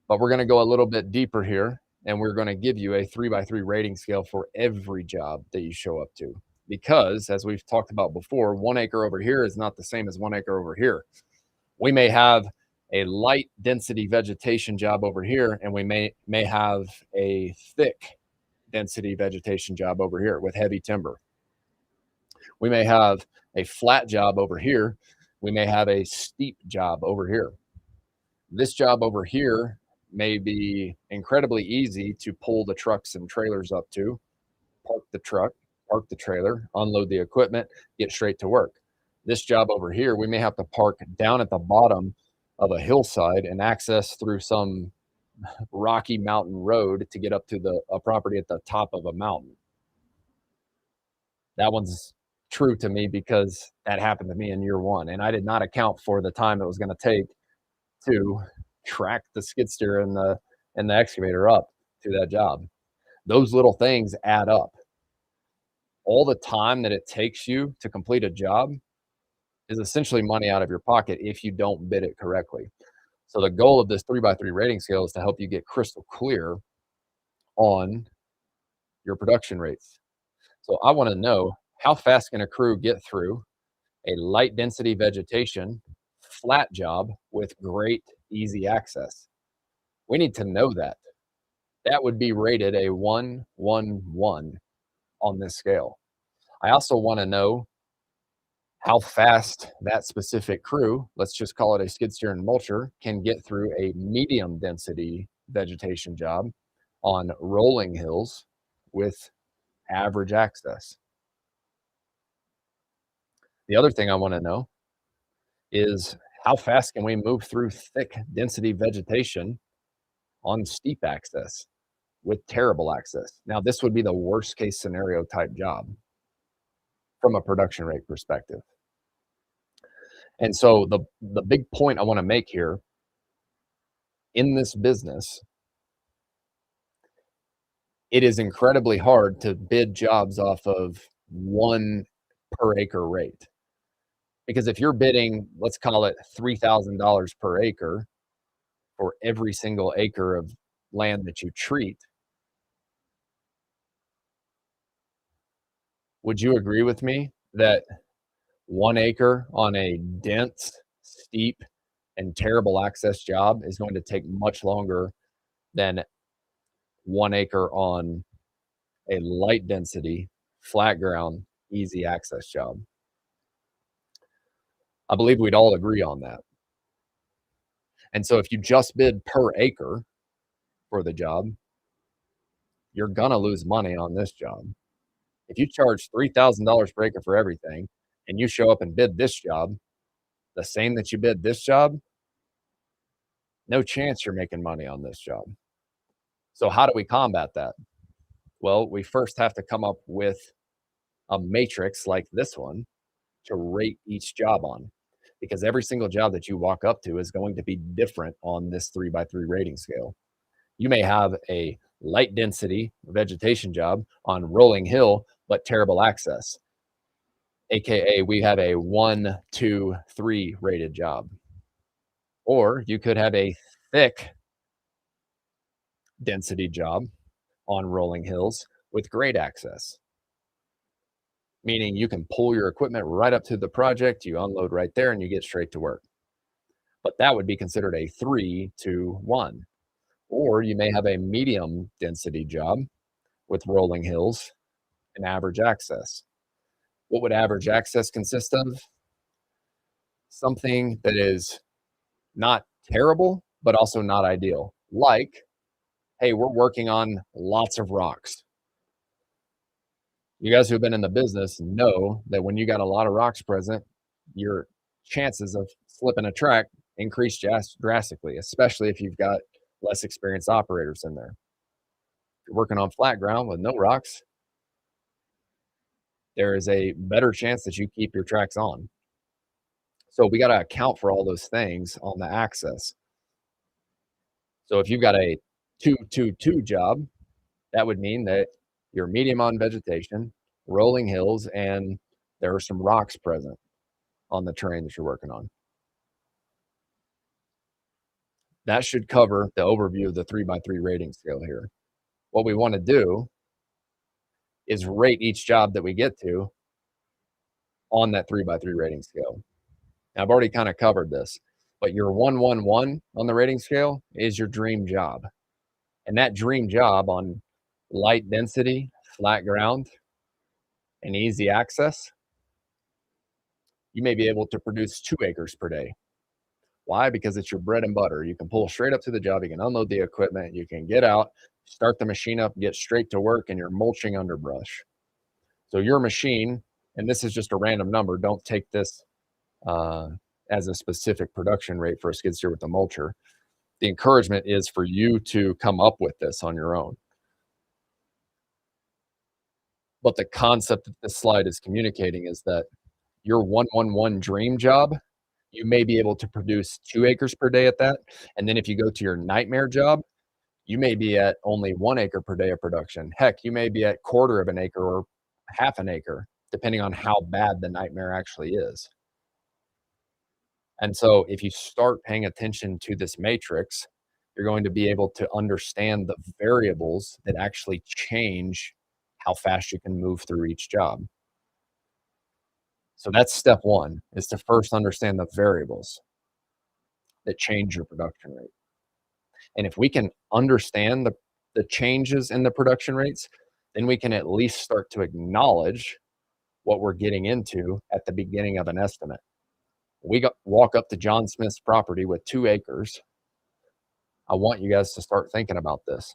But we're going to go a little bit deeper here, and we're going to give you a 3x3 rating scale for every job that you show up to. Because, as we've talked about before, 1 acre over here is not the same as 1 acre over here. We may have a light density vegetation job over here, and we may have a thick density vegetation job over here with heavy timber. We may have a flat job over here. We may have a steep job over here. This job over here may be incredibly easy to pull the trucks and trailers up to, park the truck, park the trailer, unload the equipment, get straight to work. This job over here, we may have to park down at the bottom of a hillside and access through some rocky mountain road to get up to a property at the top of a mountain. That one's true to me because that happened to me in year 1, and I did not account for the time it was going to take to track the skid steer and the excavator up to that job. Those little things add up. All the time that it takes you to complete a job is essentially money out of your pocket if you don't bid it correctly. So the goal of this 3x3 rating scale is to help you get crystal clear on your production rates. So I want to know, how fast can a crew get through a light density vegetation flat job with great easy access? We need to know that. That would be rated a 111 on this scale. I also want to know how fast that specific crew, let's just call it a skid steer and mulcher, can get through a medium density vegetation job on rolling hills with average access. The other thing I want to know is, how fast can we move through thick density vegetation on steep access with terrible access? Now, this would be the worst case scenario type job from a production rate perspective. And so the big point I want to make here, in this business, it is incredibly hard to bid jobs off of 1 per acre rate. Because if you're bidding, let's call it $3,000 per acre for every single acre of land that you treat, Would you agree with me that 1 acre on a dense, steep, and terrible access job is going to take much longer than 1 acre on a light density, flat ground, easy access job? I believe we'd all agree on that. And so if you just bid per acre for the job, you're gonna lose money on this job. If you charge $3,000 per acre for everything and you show up and bid this job, the same that you bid this job, no chance you're making money on this job. So how do we combat that? Well, we first have to come up with a matrix like this one to rate each job on, because every single job that you walk up to is going to be different on this 3 by 3 rating scale. You may have a light density vegetation job on rolling hill, but terrible access. AKA, we have a 1, 2, 3 rated job. Or you could have a thick density job on rolling hills with great access, meaning you can pull your equipment right up to the project, you unload right there, and you get straight to work. But that would be considered a 3 to 1. Or you may have a medium density job with rolling hills and average access. What would average access consist of? Something that is not terrible, but also not ideal. Like, hey, we're working on lots of rocks. You guys who've been in the business know that when you got a lot of rocks present, your chances of slipping a track increase drastically, especially if you've got less experienced operators in there. If you're working on flat ground with no rocks, there is a better chance that you keep your tracks on. So we got to account for all those things on the access. So if you've got a 2-2-2 job, that would mean that you're medium on vegetation, rolling hills, and there are some rocks present on the terrain that you're working on. That should cover the overview of the 3 by 3 rating scale here. What we want to do is rate each job that we get to on that 3 by 3 rating scale. Now, I've already kind of covered this, but your 1-1-1 on the rating scale is your dream job. And that dream job on light density, flat ground, and easy access, you may be able to produce 2 acres per day. Why? Because it's your bread and butter. You can pull straight up to the job, you can unload the equipment, you can get out, start the machine up, get straight to work, and you're mulching underbrush. So your machine, and this is just a random number, don't take this uh, as a specific production rate for a skid steer with a mulcher. The encouragement is for you to come up with this on your own. But the concept that this slide is communicating is that your 1-1-1 dream job, you may be able to produce 2 acres per day at that. And then if you go to your nightmare job, you may be at only 1 acre per day of production. Heck, you may be at quarter of an acre or half an acre, depending on how bad the nightmare actually is. And so if you start paying attention to this matrix, you're going to be able to understand the variables that actually change how fast you can move through each job. So that's step one, is to first understand the variables that change your production rate. And if we can understand the changes in the production rates, then we can at least start to acknowledge what we're getting into at the beginning of an estimate. Walk up to John Smith's property with 2 acres. I want you guys to start thinking about this.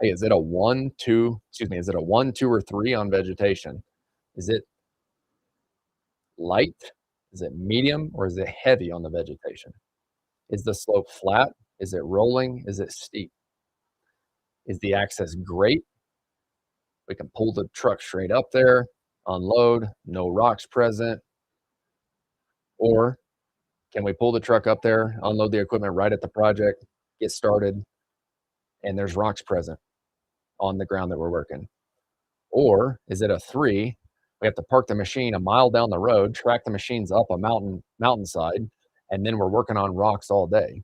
Hey, is it a 1, 2, excuse me, is it a 1, 2, or 3 on vegetation? Is it light? Is it medium? Or is it heavy on the vegetation? Is the slope flat? Is it rolling? Is it steep? Is the access great? We can pull the truck straight up there, unload, no rocks present. Or can we pull the truck up there, unload the equipment right at the project, get started, and there's rocks present on the ground that we're working? Or is it a 3? We have to park the machine a mile down the road, track the machines up a mountainside, and then we're working on rocks all day.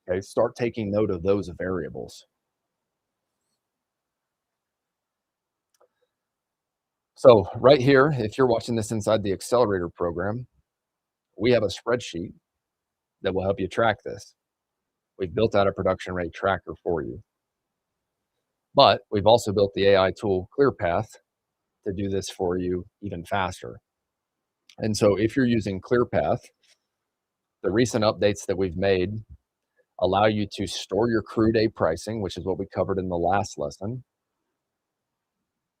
Okay, start taking note of those variables. So right here, if you're watching this inside the accelerator program, we have a spreadsheet that will help you track this. We've built out a production rate tracker for you, but we've also built the AI tool ClearPath to do this for you even faster. And so if you're using ClearPath, the recent updates that we've made allow you to store your crew day pricing, which is what we covered in the last lesson.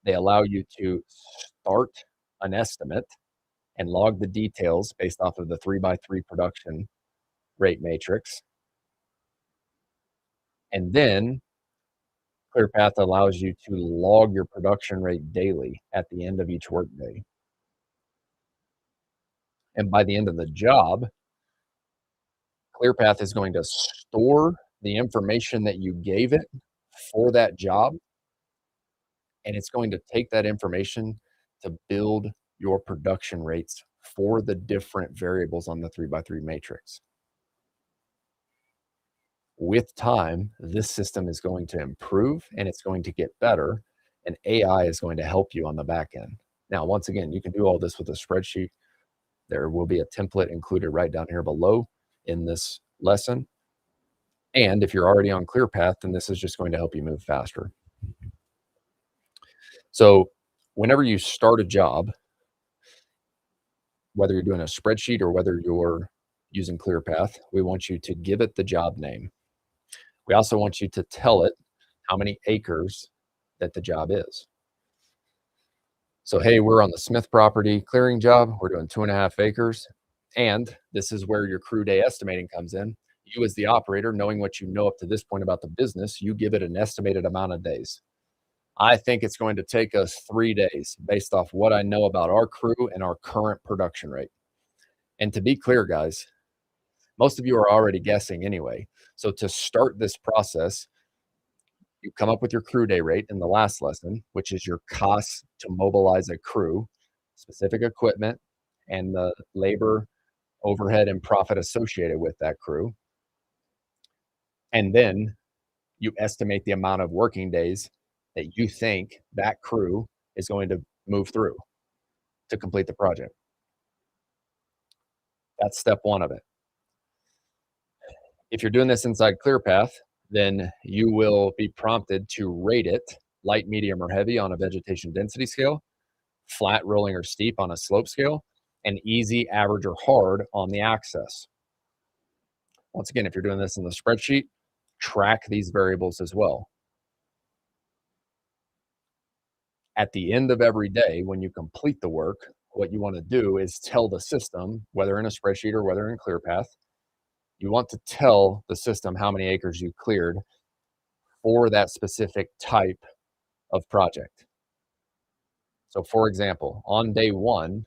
They allow you to start an estimate and log the details based off of the 3x3 production rate matrix. And then ClearPath allows you to log your production rate daily at the end of each workday. And by the end of the job, ClearPath is going to store the information that you gave it for that job, and it's going to take that information to build your production rates for the different variables on the 3x3 matrix. With time, this system is going to improve and it's going to get better, and AI is going to help you on the back end. Now, once again, you can do all this with a spreadsheet. There will be a template included right down here below in this lesson. And if you're already on ClearPath, then this is just going to help you move faster. So whenever you start a job, whether you're doing a spreadsheet or whether you're using ClearPath, we want you to give it the job name. We also want you to tell it how many acres that the job is. So, hey, we're on the Smith property clearing job. We're doing 2.5 acres. And this is where your crew day estimating comes in. You, as the operator, knowing what you know up to this point about the business, you give it an estimated amount of days. I think it's going to take us 3 days based off what I know about our crew and our current production rate. And to be clear, guys, most of you are already guessing anyway. So to start this process, you come up with your crew day rate in the last lesson, which is your cost to mobilize a crew, specific equipment, and the labor, overhead, and profit associated with that crew. And then you estimate the amount of working days that you think that crew is going to move through to complete the project. That's step one of it. If you're doing this inside ClearPath, then you will be prompted to rate it light, medium, or heavy on a vegetation density scale, flat, rolling, or steep on a slope scale, and easy, average, or hard on the axis. Once again, if you're doing this in the spreadsheet, track these variables as well. At the end of every day, when you complete the work, what you want to do is tell the system, whether in a spreadsheet or whether in ClearPath, you want to tell the system how many acres you cleared for that specific type of project. So for example, on day one,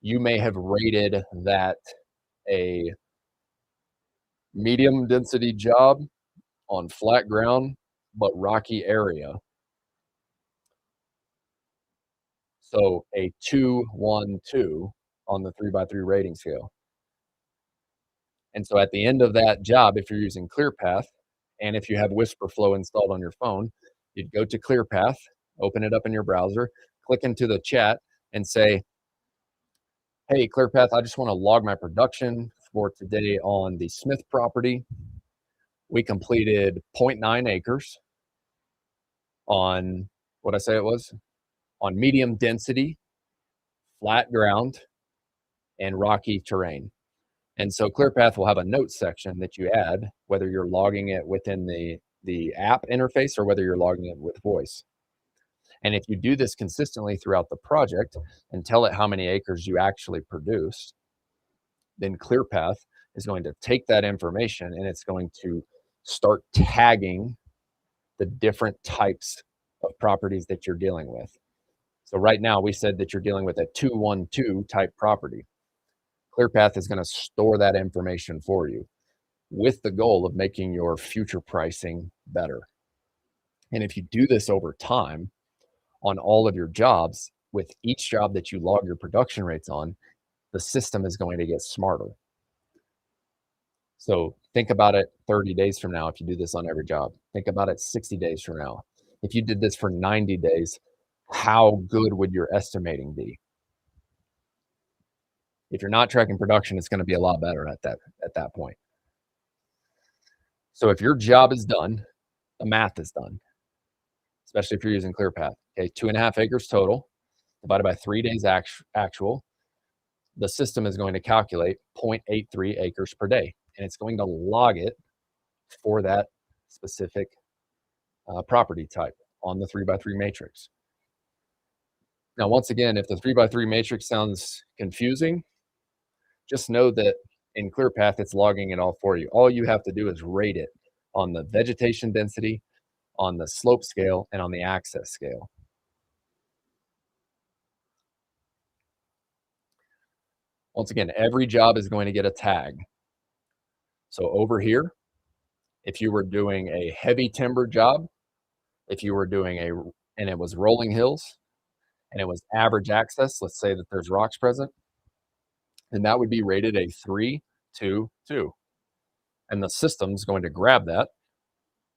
you may have rated that a medium density job on flat ground, but rocky area. So a 2-1-2 on the 3x3 rating scale. And so at the end of that job, if you're using ClearPath, and if you have WhisperFlow installed on your phone, you'd go to ClearPath, open it up in your browser, click into the chat and say, hey, ClearPath, I just want to log my production for today on the Smith property. We completed 0.9 acres on what I say it was, on medium density, flat ground, and rocky terrain. And so ClearPath will have a notes section that you add, whether you're logging it within the app interface or whether you're logging it with voice. And if you do this consistently throughout the project and tell it how many acres you actually produced, then ClearPath is going to take that information and it's going to start tagging the different types of properties that you're dealing with. So right now we said that you're dealing with a 2-1-2 type property. ClearPath is going to store that information for you with the goal of making your future pricing better. And if you do this over time on all of your jobs, with each job that you log your production rates on, the system is going to get smarter. So think about it 30 days from now if you do this on every job. Think about it 60 days from now. If you did this for 90 days, how good would your estimating be? If you're not tracking production, it's gonna be a lot better at that point. So if your job is done, the math is done, especially if you're using ClearPath. Okay, 2.5 acres total, divided by 3 days actual, the system is going to calculate 0.83 acres per day, and it's going to log it for that specific property type on the 3 by 3 matrix. Now, once again, if the 3 by 3 matrix sounds confusing, just know that in ClearPath, it's logging it all for you. All you have to do is rate it on the vegetation density, on the slope scale, and on the access scale. Once again, every job is going to get a tag. So over here, if you were doing a heavy timber job, if you were doing and it was rolling hills and it was average access, let's say that there's rocks present, then that would be rated a 3, 2, 2. And the system's going to grab that,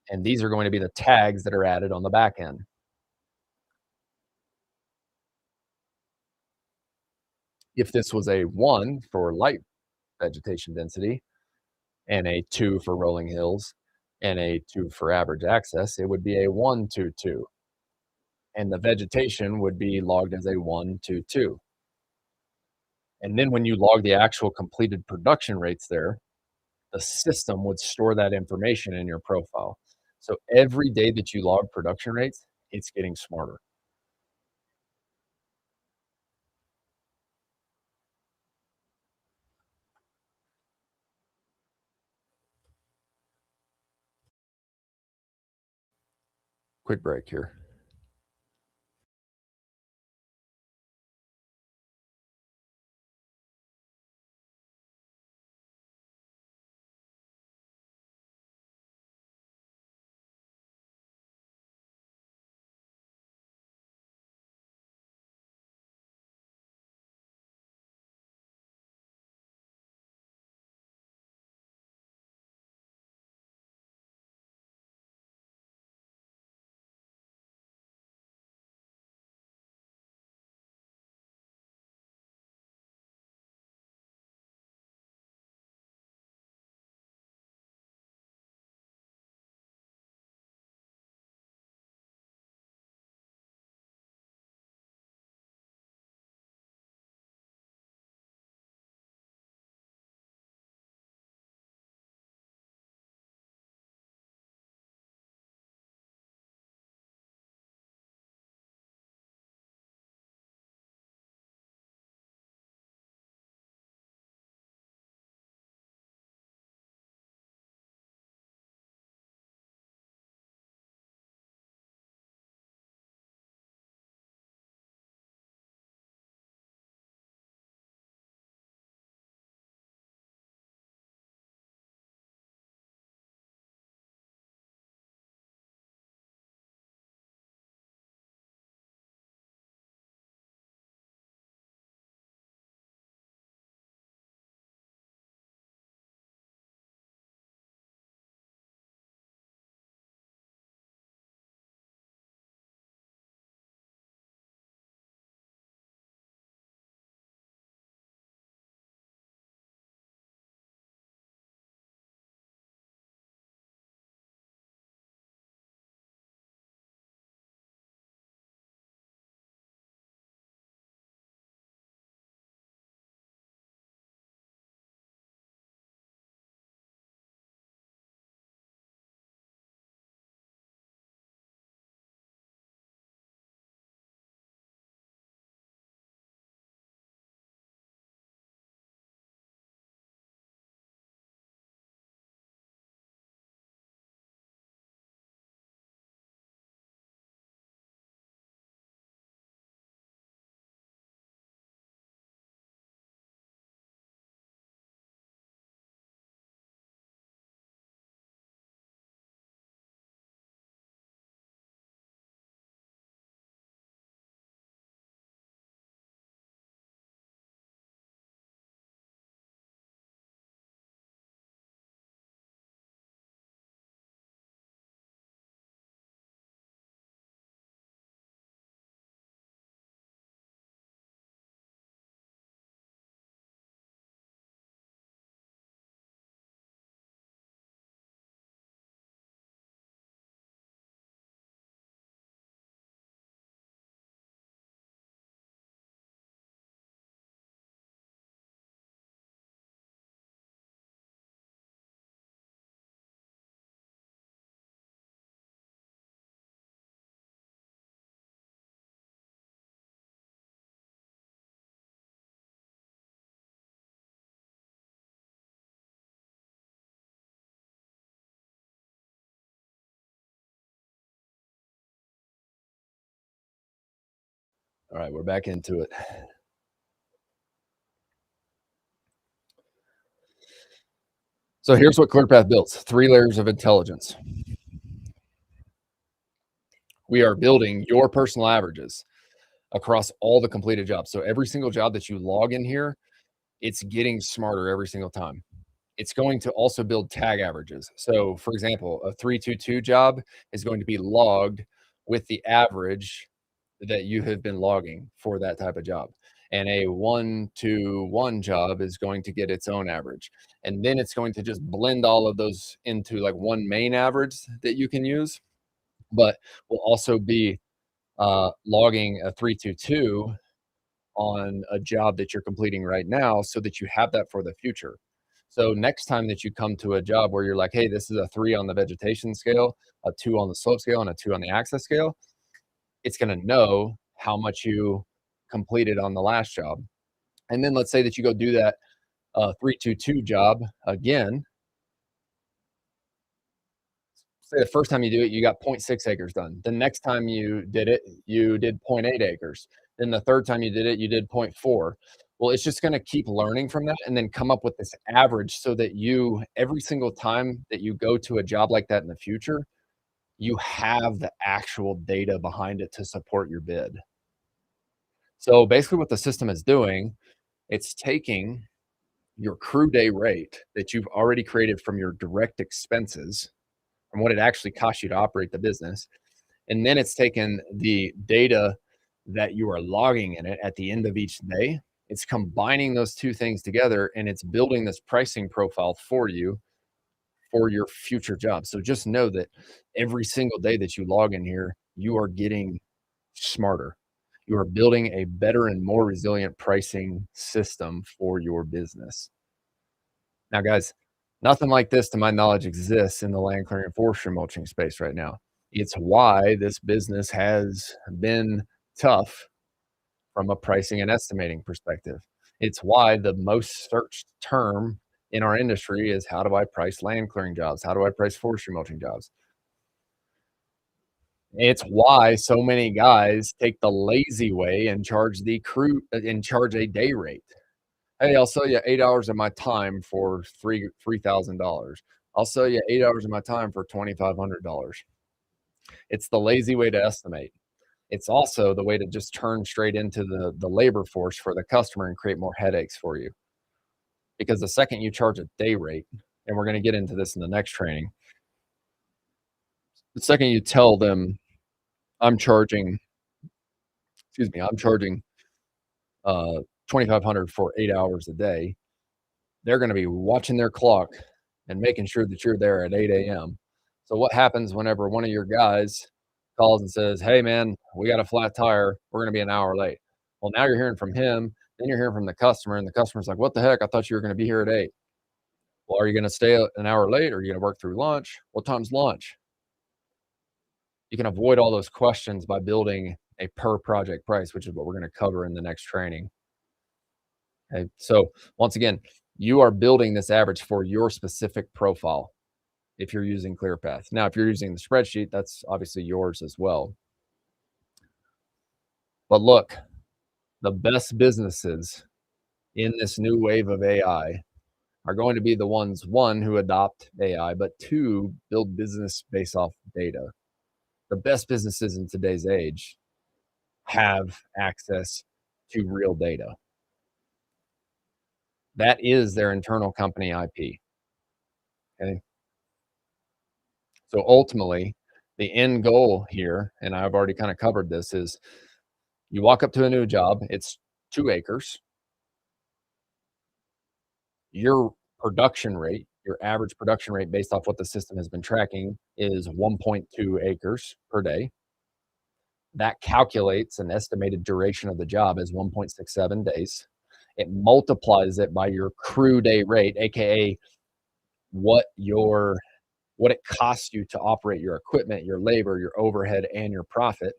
and these are going to be the tags that are added on the back end. If this was a 1 for light vegetation density and a 2 for rolling hills and a 2 for average access, it would be a 1, 2, 2. And the vegetation would be logged as a 1, 2, 2. And then when you log the actual completed production rates there, the system would store that information in your profile. So every day that you log production rates, it's getting smarter. Quick break here. All right, we're back into it. So here's what ClearPath builds: 3 layers of intelligence. We are building your personal averages across all the completed jobs. So every single job that you log in here, it's getting smarter every single time. It's going to also build tag averages. So, for example, a 322 job is going to be logged with the average that you have been logging for that type of job. And a 121 job is going to get its own average. And then it's going to just blend all of those into like one main average that you can use, but will also be logging a 322 on a job that you're completing right now so that you have that for the future. So next time that you come to a job where you're like, hey, this is a 3 on the vegetation scale, a 2 on the slope scale, and a 2 on the axis scale, it's going to know how much you completed on the last job. And then let's say that you go do that 322 job again. Say the first time you do it, you got zero point 0.6 acres done. The next time you did it, you did zero point 0.8 acres. Then the third time you did it, you did zero point 0.4. Well, it's just going to keep learning from that and then come up with this average so that you, every single time that you go to a job like that in the future, you have the actual data behind it to support your bid. So basically, what the system is doing, it's taking your crew day rate that you've already created from your direct expenses, from what it actually costs you to operate the business. And then it's taken the data that you are logging in it at the end of each day. It's combining those two things together and it's building this pricing profile for you for your future job. So just know that every single day that you log in here, you are getting smarter. You are building a better and more resilient pricing system for your business. Now, guys, nothing like this, to my knowledge, exists in the land clearing and forestry mulching space right now. It's why this business has been tough from a pricing and estimating perspective. It's why the most searched term in our industry is, how do I price land clearing jobs? How do I price forestry mulching jobs? It's why so many guys take the lazy way and charge the crew and charge a day rate. Hey, I'll sell you 8 hours of my time for $3,000. I'll sell you 8 hours of my time for $2,500. It's the lazy way to estimate. It's also the way to just turn straight into the labor force for the customer and create more headaches for you. Because the second you charge a day rate, and we're going to get into this in the next training, the second you tell them, I'm charging, I'm charging 2,500 for 8 hours a day, they're going to be watching their clock and making sure that you're there at 8 a.m. So what happens whenever one of your guys calls and says, hey man, we got a flat tire, we're going to be an hour late? Well, now you're hearing from him, then you're hearing from the customer, and the customer's like, what the heck, I thought you were going to be here at 8. Well, are you going to stay an hour late, or are you going to work through lunch? What time's lunch? You can avoid all those questions by building a per project price, which is what we're going to cover in the next training. Okay, so once again, you are building this average for your specific profile if you're using ClearPath. Now, if you're using the spreadsheet, that's obviously yours as well. But look, the best businesses in this new wave of AI are going to be the ones, one, who adopt AI, but two, build business based off data. The best businesses in today's age have access to real data. That is their internal company IP. Okay. So ultimately, the end goal here, and I've already kind of covered this, is you walk up to a new job, it's 2 acres. Your production rate, your average production rate based off what the system has been tracking is 1.2 acres per day. That calculates an estimated duration of the job as 1.67 days. It multiplies it by your crew day rate, aka what your what it costs you to operate your equipment, your labor, your overhead, and your profit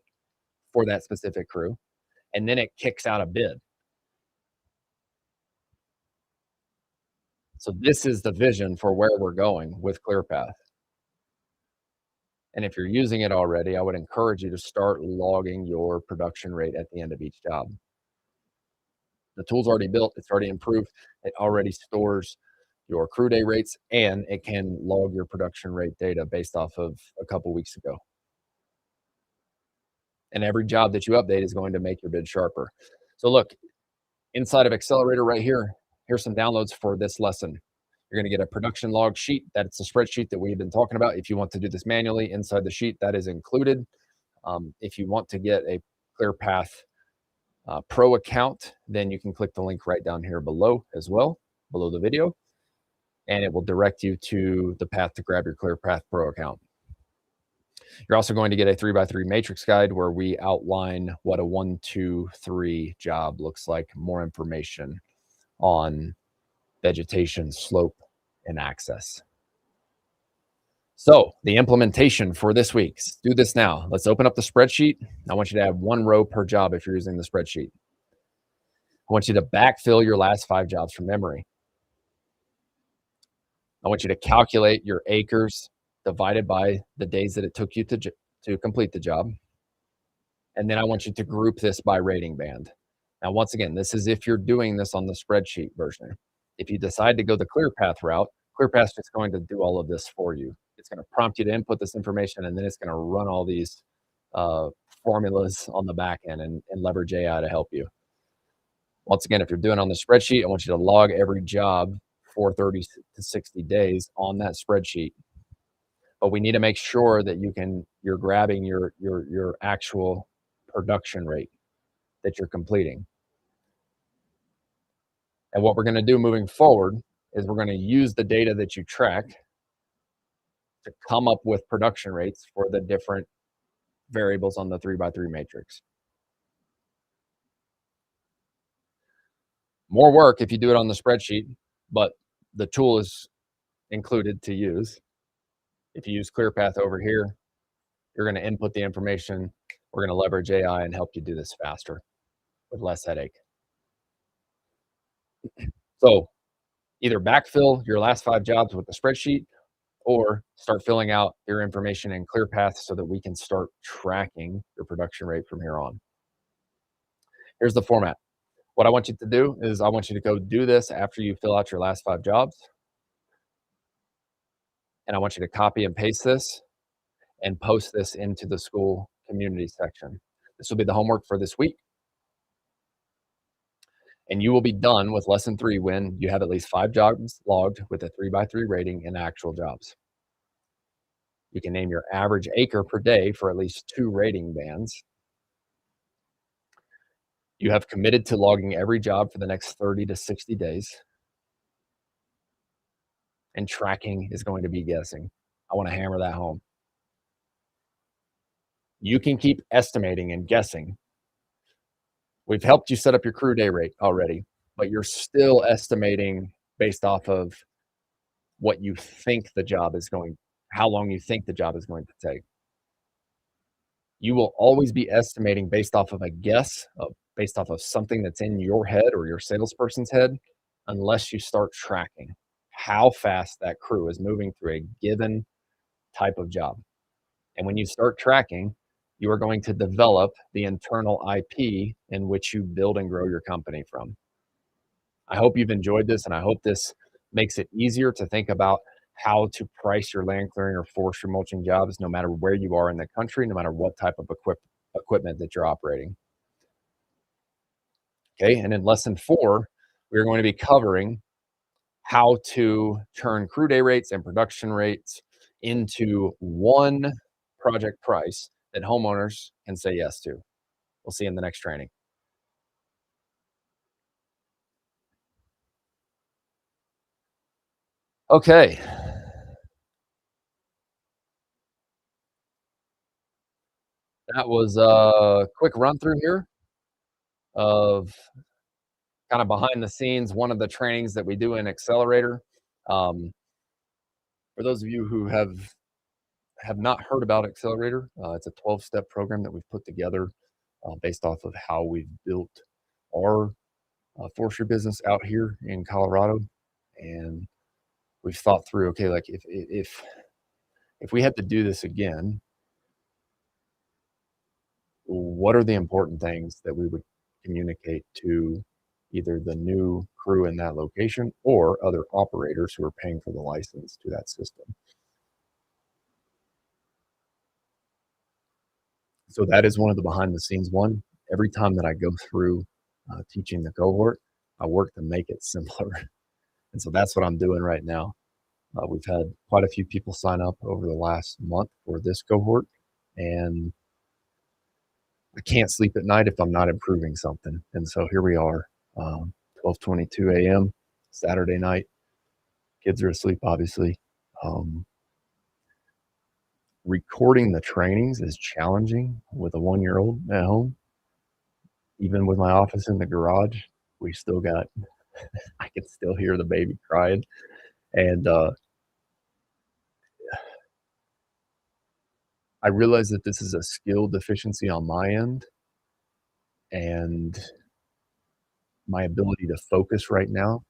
for that specific crew. And then it kicks out a bid. So this is the vision for where we're going with ClearPath. And if you're using it already, I would encourage you to start logging your production rate at the end of each job. The tool's already built, it's already improved, it already stores your crew day rates, and it can log your production rate data based off of a couple weeks ago. And every job that you update is going to make your bid sharper. So look, inside of Accelerator right here, here's some downloads for this lesson. You're going to get a production log sheet. That's a spreadsheet that we've been talking about. If you want to do this manually inside the sheet, that is included. If you want to get a ClearPath Pro account, then you can click the link right down here below as well, below the video, and it will direct you to the path to grab your ClearPath Pro account. You're also going to get a 3x3 matrix guide where we outline what a 1, 2, 3 job looks like, more information on vegetation, slope, and access. So the implementation for this week, do this now. Let's open up the spreadsheet. I want you to have 1 row per job if you're using the spreadsheet. I want you to backfill your last 5 jobs from memory. I want you to calculate your acres divided by the days that it took you to complete the job. And then I want you to group this by rating band. Now, once again, this is if you're doing this on the spreadsheet version. If you decide to go the ClearPath route, ClearPath's just going to do all of this for you. It's going to prompt you to input this information, and then it's going to run all these formulas on the back end and leverage AI to help you. Once again, if you're doing it on the spreadsheet, I want you to log every job for 30 to 60 days on that spreadsheet. But we need to make sure that you're grabbing your actual production rate that you're completing. And what we're going to do moving forward is we're going to use the data that you track to come up with production rates for the different variables on the 3x3 matrix. More work if you do it on the spreadsheet, but the tool is included to use. If you use ClearPath over here, you're going to input the information. We're going to leverage AI and help you do this faster with less headache. So either backfill your last 5 jobs with the spreadsheet or start filling out your information in ClearPath so that we can start tracking your production rate from here on. Here's the format. What I want you to do is I want you to go do this after you fill out your last 5 jobs. And I want you to copy and paste this and post this into the school community section. This will be the homework for this week. And you will be done with lesson 3 when you have at least 5 jobs logged with a 3x3 rating in actual jobs. You can name your average acre per day for at least 2 rating bands. You have committed to logging every job for the next 30 to 60 days. And tracking is going to be guessing. I want to hammer that home. You can keep estimating and guessing. We've helped you set up your crew day rate already, but you're still estimating based off of what you think the job is going, how long you think the job is going to take. You will always be estimating based off of a guess, based off of something that's in your head or your salesperson's head, unless you start tracking how fast that crew is moving through a given type of job. And when you start tracking, you are going to develop the internal IP in which you build and grow your company from. I hope you've enjoyed this, and I hope this makes it easier to think about how to price your land clearing or forestry mulching jobs, no matter where you are in the country, no matter what type of equipment that you're operating. Okay, and in lesson 4, we're going to be covering how to turn crew day rates and production rates into one project price that homeowners can say yes to. We'll see you in the next training. Okay. That was a quick run through here of kind of behind the scenes, one of the trainings that we do in Accelerator. Um, for those of you who have not heard about Accelerator, it's a 12-step program that we've put together based off of how we've built our forestry business out here in Colorado. And we've thought through, okay, like if If we had to do this again, what are the important things that we would communicate to either the new crew in that location or other operators who are paying for the license to that system? So that is one of the behind the scenes one. Every time that I go through teaching the cohort, I work to make it simpler. And so that's what I'm doing right now. We've had quite a few people sign up over the last month for this cohort, and I can't sleep at night if I'm not improving something. And so here we are, 12:22 a.m. Saturday night. Kids are asleep, obviously. Um, Recording the trainings is challenging with a 1 year old at home. Even with my office in the garage, we still got, I can still hear the baby crying. And I realize that this is a skill deficiency on my end, and my ability to focus right now,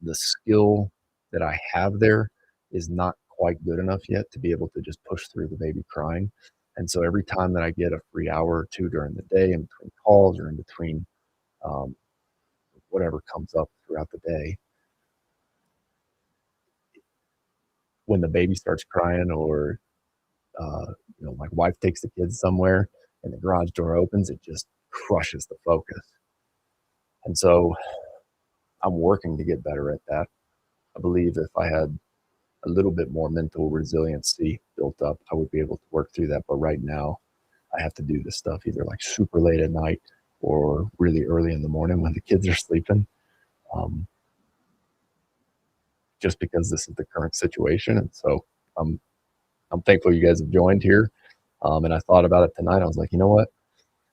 the skill that I have there is not quite good enough yet to be able to just push through the baby crying. And so every time that I get a free hour or two during the day, in between calls or in between um, whatever comes up throughout the day, when the baby starts crying or uh, my wife takes the kids somewhere and the garage door opens, it just crushes the focus. And so I'm working to get better at that. I believe if I had a little bit more mental resiliency built up, I would be able to work through that. But right now, I have to do this stuff either like super late at night or really early in the morning when the kids are sleeping, um, just because this is the current situation. And so I'm I'm thankful you guys have joined here. And I thought about it tonight. I was like, you know what?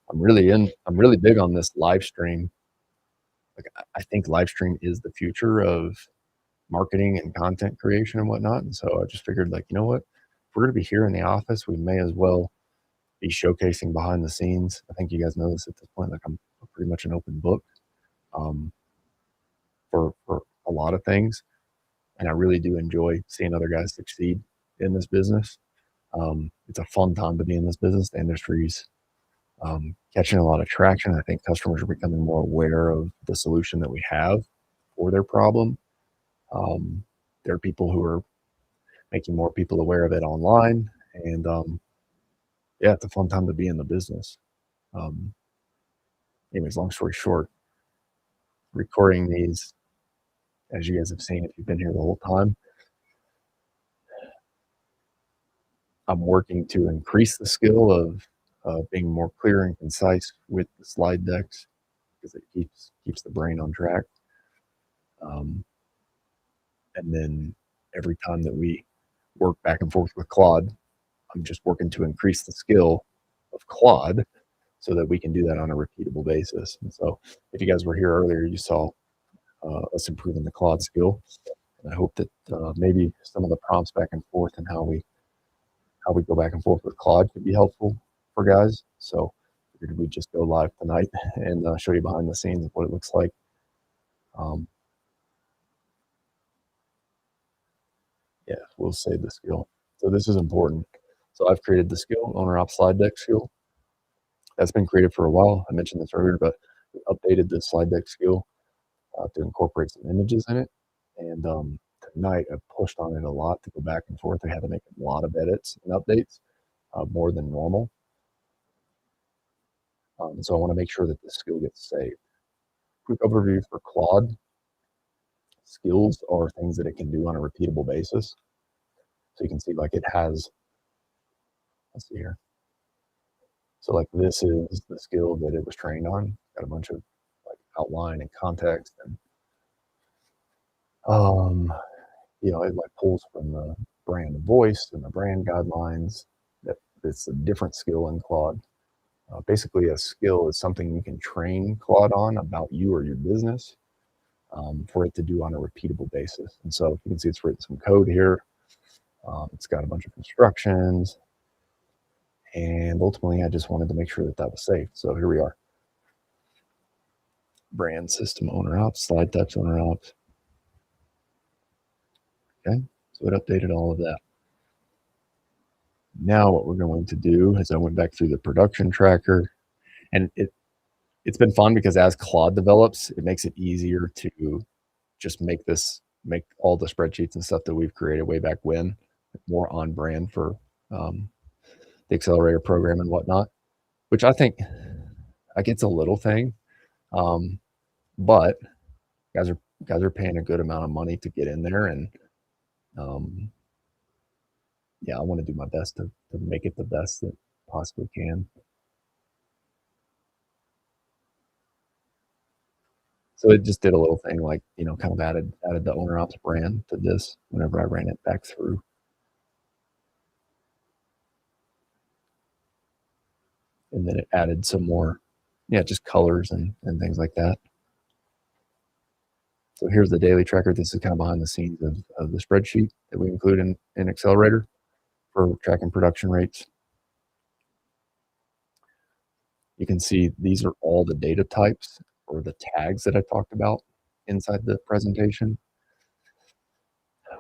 I'm really big on this live stream. Like I think live stream is the future of marketing and content creation and whatnot. And so I just figured, like, you know what? If we're going to be here in the office, we may as well be showcasing behind the scenes. I think you guys know this at this point. Like, I'm pretty much an open book um, for a lot of things, and I really do enjoy seeing other guys succeed in this business. It's a fun time to be in this business. The industry's catching a lot of traction. I think customers are becoming more aware of the solution that we have for their problem. Um, there are people who are making more people aware of it online. And yeah, it's a fun time to be in the business. Um, Anyways, long story short, recording these, as you guys have seen, if you've been here the whole time, I'm working to increase the skill of being more clear and concise with the slide decks because it keeps the brain on track. Um, and then every time that we work back and forth with Claude, I'm just working to increase the skill of Claude so that we can do that on a repeatable basis. And so, if you guys were here earlier, you saw us improving the Claude skill, and I hope that maybe some of the prompts back and forth and how we go back and forth with Claude could be helpful for guys. So, figured we'd just go live tonight and show you behind the scenes of what it looks like. Um, yeah, we'll save the skill. So this is important. So I've created the skill, owner op slide deck skill. That's been created for a while. I mentioned this earlier, but we updated the slide deck skill to incorporate some images in it. And tonight I pushed on it a lot to go back and forth. I had to make a lot of edits and updates, more than normal. So I want to make sure that this skill gets saved. Quick overview for Claude. Skills are things that it can do on a repeatable basis. So you can see like it has, let's see here. So like this is the skill that it was trained on. Got a bunch of like outline and context and um, it like pulls from the brand voice and the brand guidelines. That it's a different skill in Claude. Basically, a skill is something you can train Claude on about you or your business for it to do on a repeatable basis. And so you can see it's written some code here. It's got a bunch of instructions. And ultimately, I just wanted to make sure that that was safe. So here we are. Brand system owner ops, slide text owner ops. Okay. So it updated all of that. Now what we're going to do is I went back through the production tracker, and it's been fun because as Claude develops, it makes it easier to just make all the spreadsheets and stuff that we've created way back when more on brand for um, the accelerator program and whatnot, which I think like it's a little thing, um, but guys are paying a good amount of money to get in there, and um, yeah, I want to do my best to make it the best that possibly can. So it just did a little thing like, kind of added the owner ops brand to this whenever I ran it back through. And then it added some more, yeah, just colors and things like that. So here's the daily tracker. This is kind of behind the scenes of the spreadsheet that we include in Accelerator for tracking production rates. You can see these are all the data types or the tags that I talked about inside the presentation.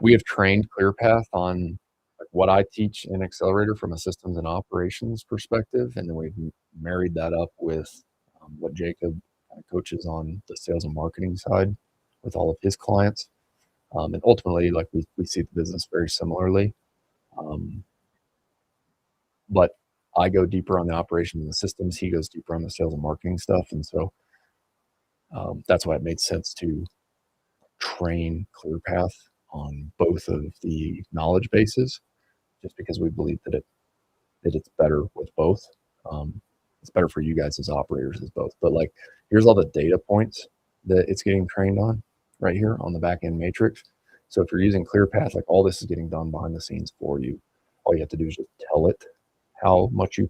We have trained ClearPath on like what I teach in Accelerator from a systems and operations perspective, and then we've married that up with what Jacob coaches on the sales and marketing side with all of his clients. And ultimately, like we see the business very similarly. But I go deeper on the operations and the systems. He goes deeper on the sales and marketing stuff. And so that's why it made sense to train ClearPath on both of the knowledge bases, just because we believe that it's better with both. It's better for you guys as operators as both. But like, here's all the data points that it's getting trained on right here on the back end matrix. So if you're using ClearPath, like all this is getting done behind the scenes for you. All you have to do is just tell it how much you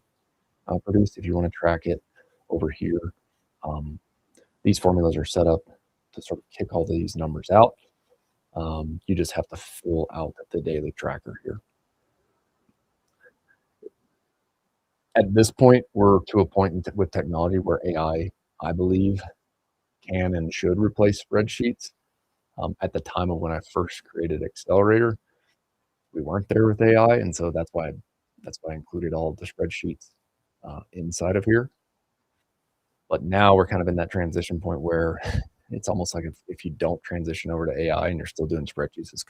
produced. If you want to track it over here, these formulas are set up to sort of kick all these numbers out. You just have to fill out the daily tracker here. At this point, we're to a point with technology where AI, I believe, can and should replace spreadsheets. At the time of when I first created Accelerator, we weren't there with AI, and so that's why I included all of the spreadsheets inside of here. But now we're kind of in that transition point where it's almost like if you don't transition over to AI and you're still doing spreadsheets, it's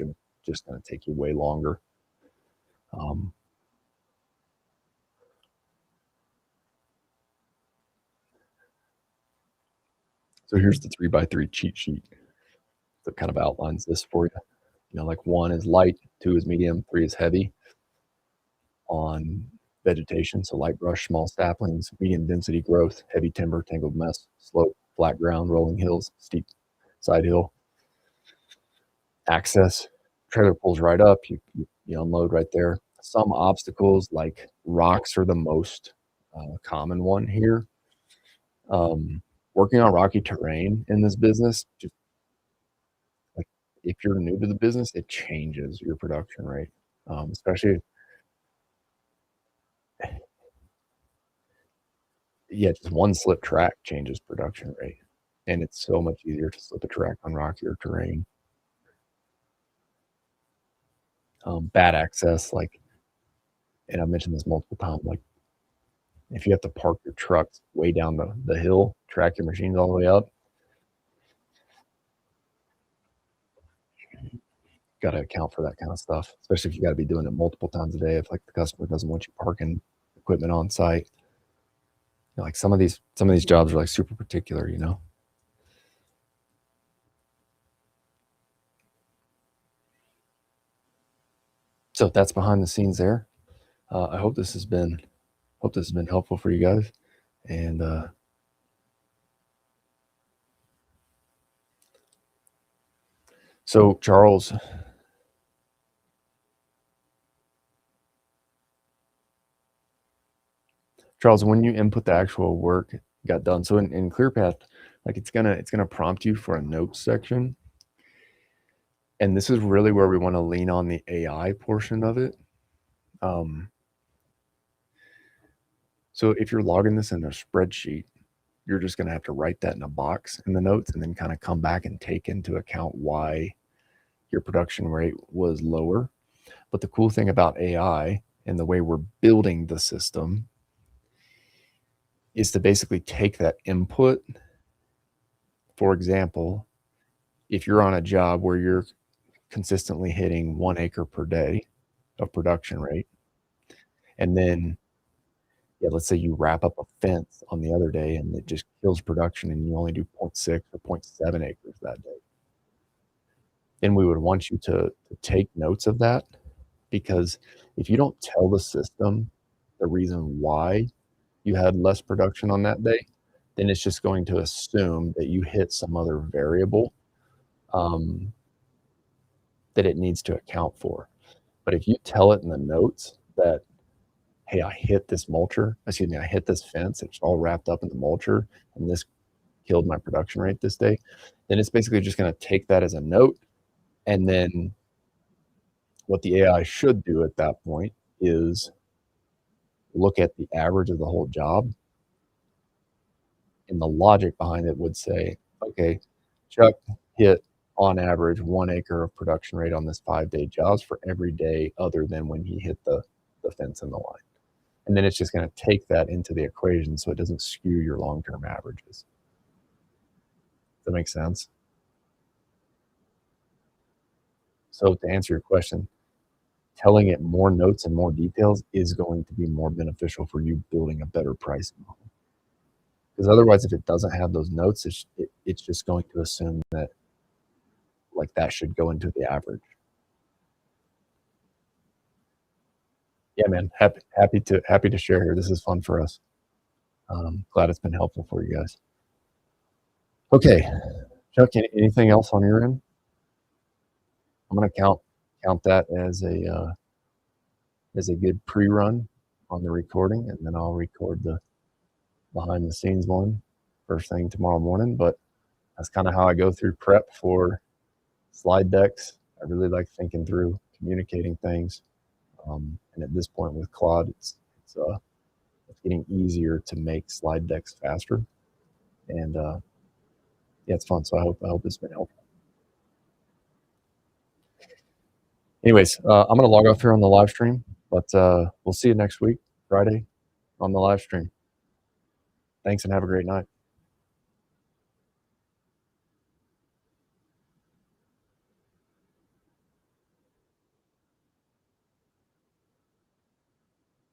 just going to take you way longer. So here's the 3x3 cheat sheet that kind of outlines this for you. Like 1 is light, 2 is medium, 3 is heavy on vegetation. So light brush, small saplings, medium density growth, heavy timber, tangled mess, slope, flat ground, rolling hills, steep side hill. Access, trailer pulls right up, you unload right there. Some obstacles like rocks are the most common one here. Working on rocky terrain in this business, just like if you're new to the business, it changes your production rate, especially just one slip track changes production rate, and it's so much easier to slip a track on rockier terrain. Bad access, like, and I've mentioned this multiple times, like if you have to park your trucks way down the hill, track your machines all the way up, got to account for that kind of stuff, especially if you got to be doing it multiple times a day. If like the customer doesn't want you parking equipment on site, like some of these jobs are like super particular, So that's behind the scenes there. I hope this has been helpful for you guys. And so Charles, when you input the actual work got done, so in ClearPath, like it's gonna prompt you for a notes section. And this is really where we want to lean on the AI portion of it. So if you're logging this in a spreadsheet, you're just going to have to write that in a box in the notes and then kind of come back and take into account why your production rate was lower But the cool thing about AI and the way we're building the system is to basically take that input. For example, if you're on a job where you're consistently hitting 1 acre per day of production rate, and then, yeah, let's say you wrap up a fence on the other day and it just kills production and you only do zero point 0.6 or zero point 0.7 acres that day, then we would want you to take notes of that, because if you don't tell the system the reason why you had less production on that day, then it's just going to assume that you hit some other variable um, that it needs to account for. But if you tell it in the notes that, hey, I hit this mulcher, excuse me, I hit this fence, it's all wrapped up in the mulcher, and this killed my production rate this day, then it's basically just going to take that as a note. And then what the AI should do at that point is look at the average of the whole job, and the logic behind it would say, okay, Chuck hit on average 1 acre of production rate on this 5-day jobs for every day other than when he hit the fence and the line. And then it's just going to take that into the equation so it doesn't skew your long-term averages. Does that make sense? So to answer your question, telling it more notes and more details is going to be more beneficial for you building a better pricing model. Because otherwise, if it doesn't have those notes, it's just going to assume that like that should go into the average. Yeah, man, happy to share here. This is fun for us. Glad it's been helpful for you guys. Okay, Chuck, anything else on your end? I'm gonna count that as a good pre-run on the recording, and then I'll record the behind the scenes one first thing tomorrow morning. But that's kind of how I go through prep for slide decks. I really like thinking through communicating things. And at this point with Claude, it's getting easier to make slide decks faster. And yeah, it's fun. So I hope it's been helpful. Anyways, I'm going to log off here on the live stream, but we'll see you next week, Friday, on the live stream. Thanks and have a great night.